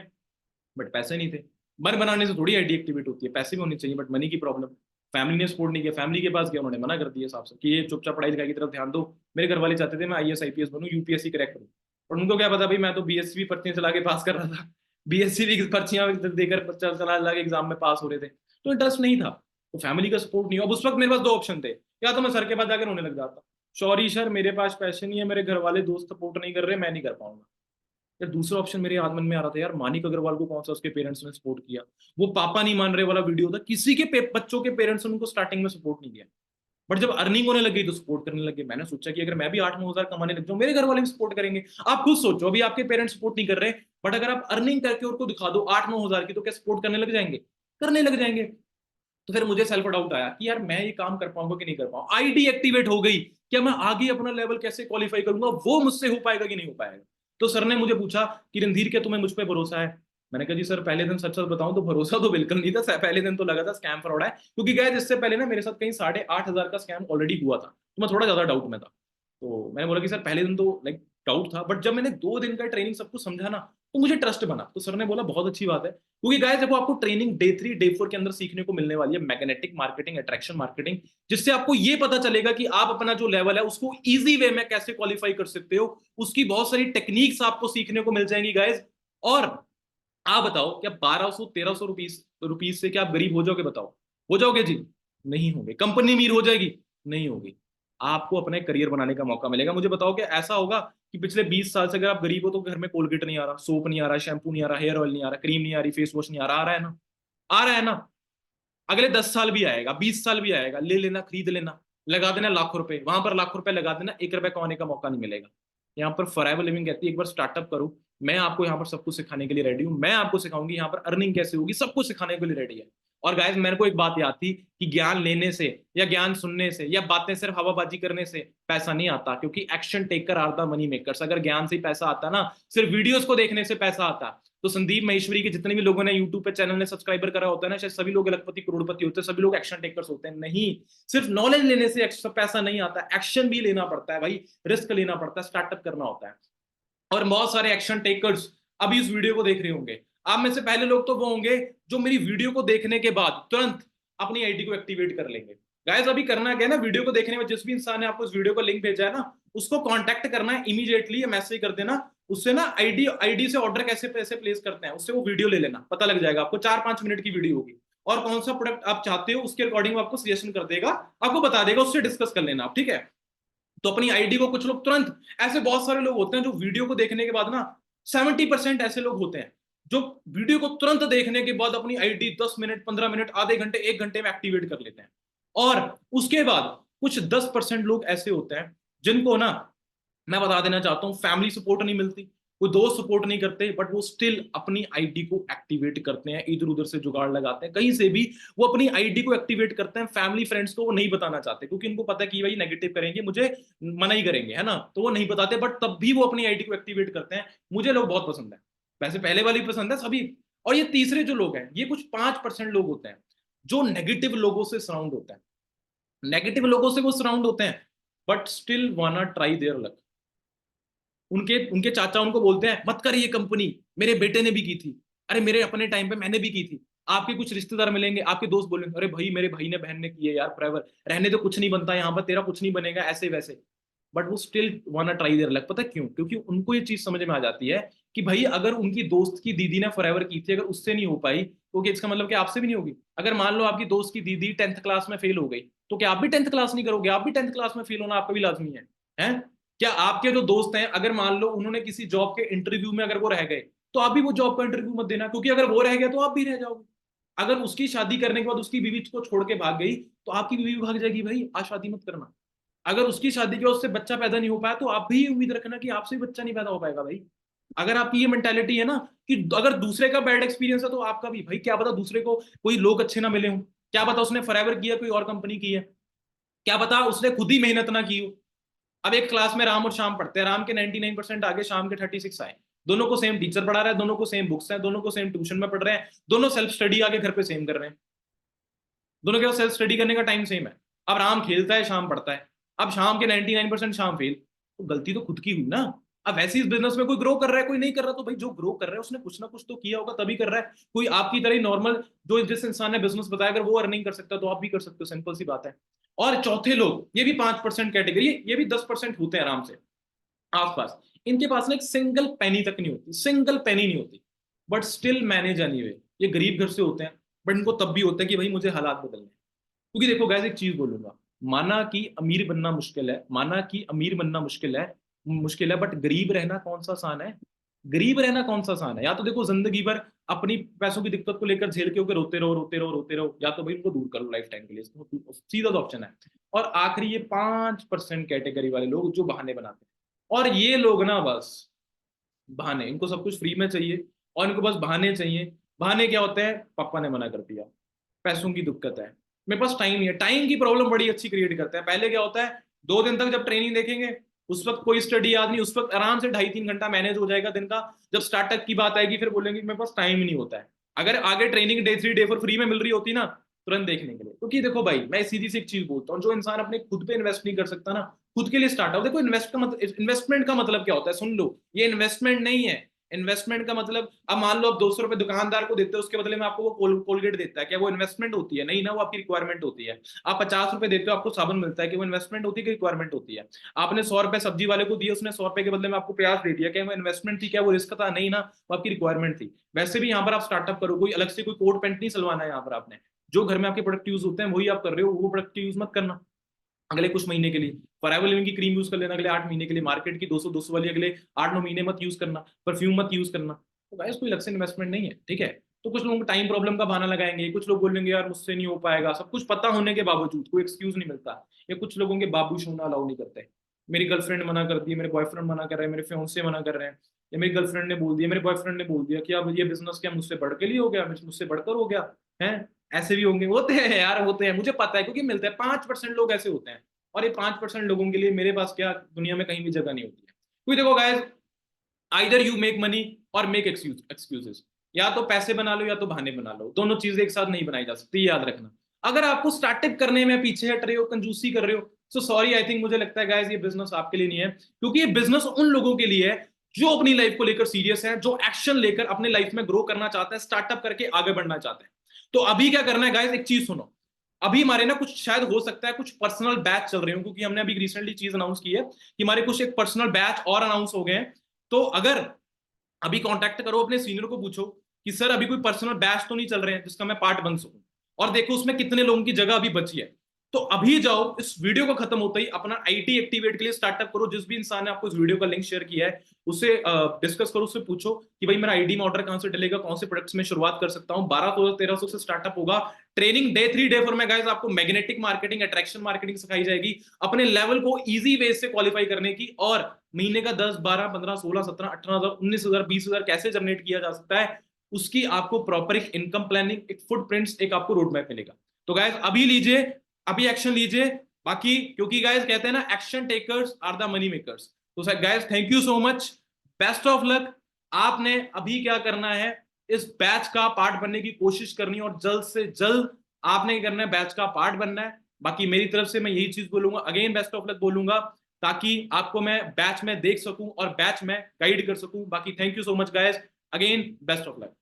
बट पैसे नहीं थे। मन बनाने से थोड़ी आईडी एक्टिवेट होती है, पैसे भी होने चाहिए, बट मनी की प्रॉब्लम। फैमिली ने सपोर्ट नहीं किया, फैमिली के पास गया, उन्होंने मना कर दिया साहब से कि ये चुपचाप पढ़ाई लिखाई की तरफ ध्यान दो। मेरे घर वाले चाहते थे मैं आईएएस आईपीएस बनूं, यूपीएससी क्रैक करूं, और उनको क्या पता भाई, मैं तो बीएससी भी पर्चियां चला के पास कर रहा था, बीएससी भी पर्चियां देकर चला के एग्जाम में पास हो रहे थे, तो इंटरेस्ट नहीं था। तो फैमिली का सपोर्ट नहीं, अब उस वक्त मेरे पास दो ऑप्शन थे, या तो मैं सर के पास जाकर रोने लग जाता, सॉरी सर मेरे पास पैसे नहीं है, मेरे घर वाले दोस्त सपोर्ट नहीं कर रहे, मैं नहीं कर पाऊंगा। यार दूसरा ऑप्शन मेरे मन में आ रहा था, यार मानिक अग्रवाल को कौन सा उसके पेरेंट्स ने सपोर्ट किया, वो पापा नहीं मान रहे वाला वीडियो था, किसी के बच्चों के पेरेंट्स ने उनको स्टार्टिंग में सपोर्ट नहीं किया। बट जब अर्निंग होने लगी तो सपोर्ट करने लगे। मैंने सोचा कि अगर मैं भी 8-9 हज़ार कमाने लग जाऊं, मेरे घर वाले भी सपोर्ट करेंगे। आप खुद सोचो, अभी आपके पेरेंट्स सपोर्ट नहीं कर रहे, बट अगर आप अर्निंग करके उनको दिखा दो 8-9 हज़ार की, तो क्या सपोर्ट करने लग जाएंगे, करने लग जाएंगे। तो फिर मुझे सेल्फ डाउट आया कि यार मैं ये काम कर पाऊंगा कि नहीं कर पाऊंगा, आईडी एक्टिवेट हो गई, क्या मैं आगे अपना लेवल कैसे क्वालिफाई करूंगा, वो मुझसे हो पाएगा कि नहीं हो पाएगा। तो सर ने मुझे पूछा कि रणधीर क्या तुम्हें मुझ पर भरोसा है। मैंने कहा जी सर, पहले दिन सच सच बताऊं तो भरोसा तो बिल्कुल नहीं था, पहले दिन तो लगा था स्कैम फ्रॉड है, क्योंकि क्या है, इससे पहले ना मेरे साथ कहीं 8,500 का स्कैम ऑलरेडी हुआ था, तो मैं थोड़ा ज्यादा डाउट में था। तो मैंने बोला कि सर पहले दिन तो लाइक डाउट था, बट जब मैंने 2 दिन का ट्रेनिंग सब कुछ समझा ना, तो मुझे ट्रस्ट बना। तो सर ने बोला बहुत अच्छी बात है, क्योंकि गाइस देखो आपको ट्रेनिंग डे 3 डे 4 के अंदर सीखने को मिलने वाली है मैग्नेटिक मार्केटिंग, अट्रैक्शन मार्केटिंग, जिससे आपको ये पता चलेगा कि आप अपना जो लेवल है उसको इजी वे में कैसे क्वालिफाई कर सकते हो। उसकी बहुत सारी टेक्निक्स आपको सीखने को मिल जाएंगी गाइस। और आप बताओ, क्या 1200-1300 रुपीज से क्या आप गरीब हो जाओगे, बताओ, हो जाओगे जी, नहीं होगे। कंपनी अमीर हो जाएगी, नहीं होगी। आपको अपने करियर बनाने का मौका मिलेगा। मुझे बताओ कि ऐसा होगा कि पिछले 20 साल से अगर आप गरीब हो तो घर में कोलगेट नहीं आ रहा, सोप नहीं आ रहा, शैम्पू नहीं आ रहा, हेयर ऑयल नहीं आ रहा, क्रीम नहीं आ रही, फेस वॉश नहीं आ रहा, आ रहा है ना, आ रहा है ना। अगले 10 साल भी आएगा, 20 साल भी आएगा, ले लेना, खरीद लेना, लगा देना लाखों रुपए, वहां पर लाखों रुपए लगा देना, 1 रुपए कमाने का मौका नहीं मिलेगा। यहाँ पर फॉरएवर लिविंग कहती है एक बार स्टार्टअप करो, मैं आपको यहाँ पर सब कुछ सिखाने के लिए रेडी हूँ, मैं आपको सिखाऊंगी यहाँ पर अर्निंग कैसे होगी, सब कुछ सिखाने के लिए रेडी है। और गाइस मेरे को एक बात याद थी कि ज्ञान लेने से या ज्ञान सुनने से या बातें सिर्फ हवाबाजी करने से पैसा नहीं आता, क्योंकि action taker are the money makers. अगर ज्ञान से ही पैसा आता ना, सिर्फ वीडियोस को देखने से पैसा आता, तो संदीप महेश्वरी के जितने भी लोगों ने यूट्यूब पे चैनल ने सब्सक्राइबर करा होता है ना, शायद सभी लोग लखपति करोड़पति होते हैं, सभी लोग एक्शन टेकर्स होते हैं। नहीं, सिर्फ नॉलेज लेने से पैसा नहीं आता, एक्शन भी लेना पड़ता है भाई, रिस्क लेना पड़ता है, स्टार्टअप करना होता है। और बहुत सारे एक्शन टेकर्स अभी इस वीडियो को देख रहे होंगे। आप में से पहले लोग तो वो होंगे जो मेरी वीडियो को देखने के बाद तुरंत अपनी आईडी को एक्टिवेट कर लेंगे। गाइस अभी करना क्या है ना, वीडियो को देखने में जिस भी इंसान ने आपको इस वीडियो को लिंक भेजा है ना, उसको कांटेक्ट करना है इमीडिएटली, मैसेज कर देना उससे ना, आईडी से ऑर्डर कैसे पैसे प्लेस करते हैं उससे वो वीडियो ले लेना, पता लग जाएगा आपको। 4-5 मिनट की वीडियो होगी और कौन सा प्रोडक्ट आप चाहते हो उसके अकॉर्डिंग आपको सजेशन कर देगा, आपको बता देगा, उससे डिस्कस कर लेना आप, ठीक है। तो अपनी आईडी को कुछ लोग तुरंत, ऐसे बहुत सारे लोग होते हैं जो वीडियो को देखने के बाद ना, 70% ऐसे लोग होते हैं जो वीडियो को तुरंत देखने के बाद अपनी आईडी 10 मिनट 15 मिनट आधे घंटे 1 घंटे में एक्टिवेट कर लेते हैं। और उसके बाद कुछ 10% लोग ऐसे होते हैं जिनको ना, मैं बता देना चाहता हूं, फैमिली सपोर्ट नहीं मिलती, कोई दोस्त सपोर्ट नहीं करते, बट वो स्टिल अपनी आईडी को एक्टिवेट करते हैं, इधर उधर से जुगाड़ लगाते हैं, कहीं से भी वो अपनी आईडी को एक्टिवेट करते हैं। फैमिली फ्रेंड्स को वो नहीं बताना चाहते क्योंकि उनको पता है कि भाई नेगेटिव करेंगे, मुझे मना ही करेंगे, है ना, तो वो नहीं बताते, बट तब भी वो अपनी आईडी को एक्टिवेट करते हैं। मुझे लोग बहुत पसंद है, वैसे पहले वाली पसंद है सभी। और ये तीसरे जो लोग हैं, ये कुछ 5% लोग होते हैं जो नेगेटिव लोगों से सराउंड होते हैं, नेगेटिव लोगों से वो सराउंड होते हैं, बट स्टिल वाना ट्राई देयर लक। उनके उनके चाचा उनको बोलते हैं मत कर ये कंपनी, मेरे बेटे ने भी की थी, अरे मेरे अपने टाइम पे मैंने भी की थी। आपके कुछ रिश्तेदार मिलेंगे, आपके दोस्त बोलेंगे अरे भाई मेरे भाई ने बहन ने की है यार, फॉरएवर रहने तो कुछ नहीं बनता यहाँ पर, तेरा कुछ नहीं बनेगा, ऐसे वैसे। बट वो स्टिल वाना ट्राई देयर लक। पता क्यों? क्योंकि उनको ये चीज समझ में आ जाती है कि भाई अगर उनकी दोस्त की दीदी ने फॉरएवर की थी, अगर उससे नहीं हो पाई तो क्या इसका मतलब कि आपसे भी नहीं होगी? अगर मान लो आपकी दोस्त की दीदी 10th क्लास में फेल हो गई, तो क्या आप भी 10th क्लास नहीं करोगे? आप भी 10th क्लास में फेल होना आपका भी लाजमी है? क्या आपके जो दोस्त हैं, अगर मान लो उन्होंने किसी जॉब के इंटरव्यू में अगर वो रह गए, तो आप भी वो जॉब का इंटरव्यू मत देना, क्योंकि अगर वो रह गया तो आप भी रह जाओगे। अगर उसकी शादी करने के बाद उसकी बीवी को छोड़ के भाग गई, तो आपकी बीवी भी भाग जाएगी, भाई आज शादी मत करना। अगर उसकी शादी के बाद उससे बच्चा पैदा नहीं हो पाया, तो आप भी उम्मीद रखना कि आपसे भी बच्चा नहीं पैदा हो पाएगा भाई। अगर आपकी ये मेंटेलिटी है ना कि अगर दूसरे का बैड एक्सपीरियंस है तो आपका भी, भाई क्या पता दूसरे को कोई लोग अच्छे ना मिले हों, क्या पता उसने फॉरएवर किया कोई और कंपनी की है, क्या पता उसने खुद ही मेहनत ना की हो। अब एक क्लास में राम और श्याम पढ़ते हैं, राम के 99% आगे, शाम के 36 आए, दोनों को सेम टीचर पढ़ा रहा है, दोनों को सेम बुक्स है, दोनों को सेम ट्यूशन में पढ़ रहे हैं, दोनों सेल्फ स्टडी आगे घर पे सेम कर रहे हैं, दोनों के पास सेल्फ स्टडी करने का टाइम सेम है। अब राम खेलता है, शाम पढ़ता है। अब शाम के 99% शाम फेल, तो गलती तो खुद की हुई ना। अब वैसे इस बिजनेस में कोई ग्रो कर रहा है, कोई नहीं कर रहा, तो भाई जो ग्रो कर रहा है उसने कुछ ना कुछ तो किया होगा तभी कर रहा है। कोई आपकी तरह ही नॉर्मल, जो जिस इंसान ने बिजनेस बताया, अगर वो अर्निंग कर सकता है तो आप भी कर सकते हो, सिंपल सी बात है। और चौथे लोग, ये भी 5% कैटेगरी, ये भी 10% होते हैं आराम से आसपास, इनके पास ना एक सिंगल पेनी तक नहीं होती, सिंगल पेनी नहीं होती, बट स्टिल मैनेज एनीवे। ये गरीब घर से होते हैं, बट इनको तब भी होता है कि भाई मुझे हालात बदलने हैं। क्योंकि देखो गैस, एक चीज बोलूंगा, माना कि अमीर बनना मुश्किल है, माना कि अमीर बनना मुश्किल है, बट गरीब रहना कौन सा आसान है? गरीब रहना कौन सा आसान है? या तो देखो जिंदगी भर अपनी पैसों की दिक्कत को लेकर झेल के होकर रोते रहो रोते रहो रोते रहो, या तो भाई उनको दूर करो लाइफ टाइम के लिए, सीधा तो ऑप्शन है। और आखिरी ये 5% कैटेगरी वाले लोग जो बहाने बनाते हैं, और ये लोग ना बस बहाने, इनको सब कुछ फ्री में चाहिए और इनको बस बहाने चाहिए। बहाने क्या होते हैं? पापा ने मना कर दिया, पैसों की दिक्कत है, मेरे पास टाइम नहीं है। टाइम की प्रॉब्लम बड़ी अच्छी क्रिएट करता है। पहले क्या होता है, 2 दिन तक जब ट्रेनिंग देखेंगे, उस वक्त कोई स्टडी याद नहीं, उस वक्त आराम से 2.5-3 घंटा मैनेज हो जाएगा दिन का। जब स्टार्टअप की बात आएगी फिर बोलेंगे मेरे पास टाइम ही नहीं होता है। अगर आगे ट्रेनिंग डे 3 डे 4 फ्री में मिल रही होती ना, तुरंत देखने के लिए। क्योंकि देखो भाई, मैं सीधी सी एक चीज बोलता हूँ, जो इंसान अपने खुद पे इन्वेस्ट नहीं कर सकता ना, खुद के लिए स्टार्टअप, देखो इन्वेस्टमेंट का मतलब क्या होता है, सुन लो, ये इन्वेस्टमेंट नहीं है। इन्वेस्टमेंट का मतलब, अब मान लो आप 200 रुपए दुकानदार को देते हो, उसके बदले में आपको वो कोलगेट देता है, क्या वो इन्वेस्टमेंट होती है? नहीं ना, वो आपकी रिक्वायरमेंट होती है। आप 50 रुपए देते हो, आपको साबुन मिलता है, कि वो इन्वेस्टमेंट होती है कि रिक्वायरमेंट होती है? आपने 100 रुपए सब्जी वाले को दिए, उसने 100 रुपए के बदले में आपको प्याज दे दिया, क्या वो इन्वेस्टमेंट थी? क्या वो रिस्क था? नहीं ना, वो आपकी रिक्वायरमेंट थी। वैसे भी यहाँ पर आप स्टार्टअप करो, कोई अलग से कोई कोट पैंट नहीं सिलवाना है यहाँ पर आपने, जो घर में आपके प्रोडक्ट यूज होते हैं वही आप कर रहे हो, वो प्रोडक्ट यूज मत करना अगले कुछ महीने के लिए। फॉरएवर लिविंग की क्रीम यूज कर लेना अगले 8 महीने के लिए, मार्केट की 200 वाली अगले 8-9 महीने मत यूज करना, परफ्यूम मत यूज करना। तो गाइस कोई अलग से इन्वेस्टमेंट नहीं है, ठीक है। तो कुछ लोग टाइम प्रॉब्लम का बहाना लगाएंगे, कुछ लोग बोलेंगे यार मुझसे नहीं हो पाएगा, सब कुछ पता होने के बावजूद कोई एक्सक्यूज नहीं मिलता। या कुछ लोगों के बाबू सोना अलाउ नहीं करते, मेरी गर्लफ्रेंड मना कर दी, मेरे बॉयफ्रेंड मना कर रहे हैं, मेरे फियांसे मना कर रहे हैं, या मेरी गर्लफ्रेंड ने बोल दिया, मेरे बॉयफ्रेंड ने बोल दिया कि अब ये बिजनेस क्या मुझसे बढ़ के लिए हो गया, मुझसे बढ़कर हो गया है। ऐसे भी होंगे, होते हैं यार, होते हैं, मुझे पता है, क्योंकि मिलते हैं। 5% लोग ऐसे होते हैं, और ये 5% लोगों के लिए मेरे पास क्या दुनिया में कहीं भी जगह नहीं होती है। क्योंकि देखो guys, either you make money और मेक एक्सक्यूजेस। या तो पैसे बना लो या तो बहाने बना लो, दोनों चीजें एक साथ नहीं बनाई जा सकती, याद रखना। अगर आपको स्टार्टअप करने में पीछे हट रहे हो, कंजूसी कर रहे हो, सो सॉरी, आई थिंक मुझे लगता है गाइस ये बिजनेस आपके लिए नहीं है, क्योंकि ये बिजनेस उन लोगों के लिए है जो अपनी लाइफ को लेकर सीरियस है, जो एक्शन लेकर अपने लाइफ में ग्रो करना चाहते हैं, स्टार्टअप करके आगे बढ़ना चाहते हैं। तो अभी क्या करना है गाइस, एक चीज सुनो। अभी हमारे ना कुछ शायद हो सकता है कुछ पर्सनल बैच चल रहे हो, क्योंकि हमने अभी रिसेंटली चीज अनाउंस की है कि हमारे कुछ एक पर्सनल बैच और अनाउंस हो गए हैं। तो अगर अभी कांटेक्ट करो अपने सीनियर को, पूछो कि सर अभी कोई पर्सनल बैच तो नहीं चल रहे हैं जिसका मैं पार्ट बन सकूं, और देखो उसमें कितने लोगों की जगह अभी बची है। तो अभी जाओ, इस वीडियो को खत्म होते ही अपना आईटी एक्टिवेट के लिए स्टार्टअप करो। जिस भी इंसान ने आपको इस वीडियो का लिंक शेयर किया है उससे डिस्कस करो, उससे पूछो कि भाई मेरा आईडी में ऑर्डर कहां से डलेगा, कौन से प्रोडक्ट्स में शुरुआत कर सकता हूं। 1200-1300 से स्टार्टअप होगा। ट्रेनिंग डे 3 डे 4 में गाइस आपको मैग्नेटिक मार्केटिंग, अट्रैक्शन मार्केटिंग सिखाई जाएगी, अपने लेवल को इजी वे से क्वालिफाई करने की, और महीने का 10, 12, 15, 16, 17, 18,000, 19,000, 20,000 कैसे जनरेट किया जा सकता है, उसकी आपको प्रॉपर एक इनकम प्लानिंग, एक फुटप्रिंट्स, एक आपको रोड मैप मिलेगा। तो गाइस अभी लीजिए, अभी एक्शन लीजिए। बाकी क्योंकि गाइस कहते हैं ना, action takers are the money makers. तो guys thank you so much, best of luck. आपने अभी क्या करना है, इस बैच का पार्ट बनने की कोशिश करनी है, और जल्द से जल्द आपने करना है, बैच का पार्ट बनना है। बाकी मेरी तरफ से मैं यही चीज बोलूंगा, अगेन बेस्ट ऑफ लक बोलूंगा, ताकि आपको मैं बैच में देख सकूं और बैच में गाइड कर सकूं। बाकी thank you so much guys, again best of luck.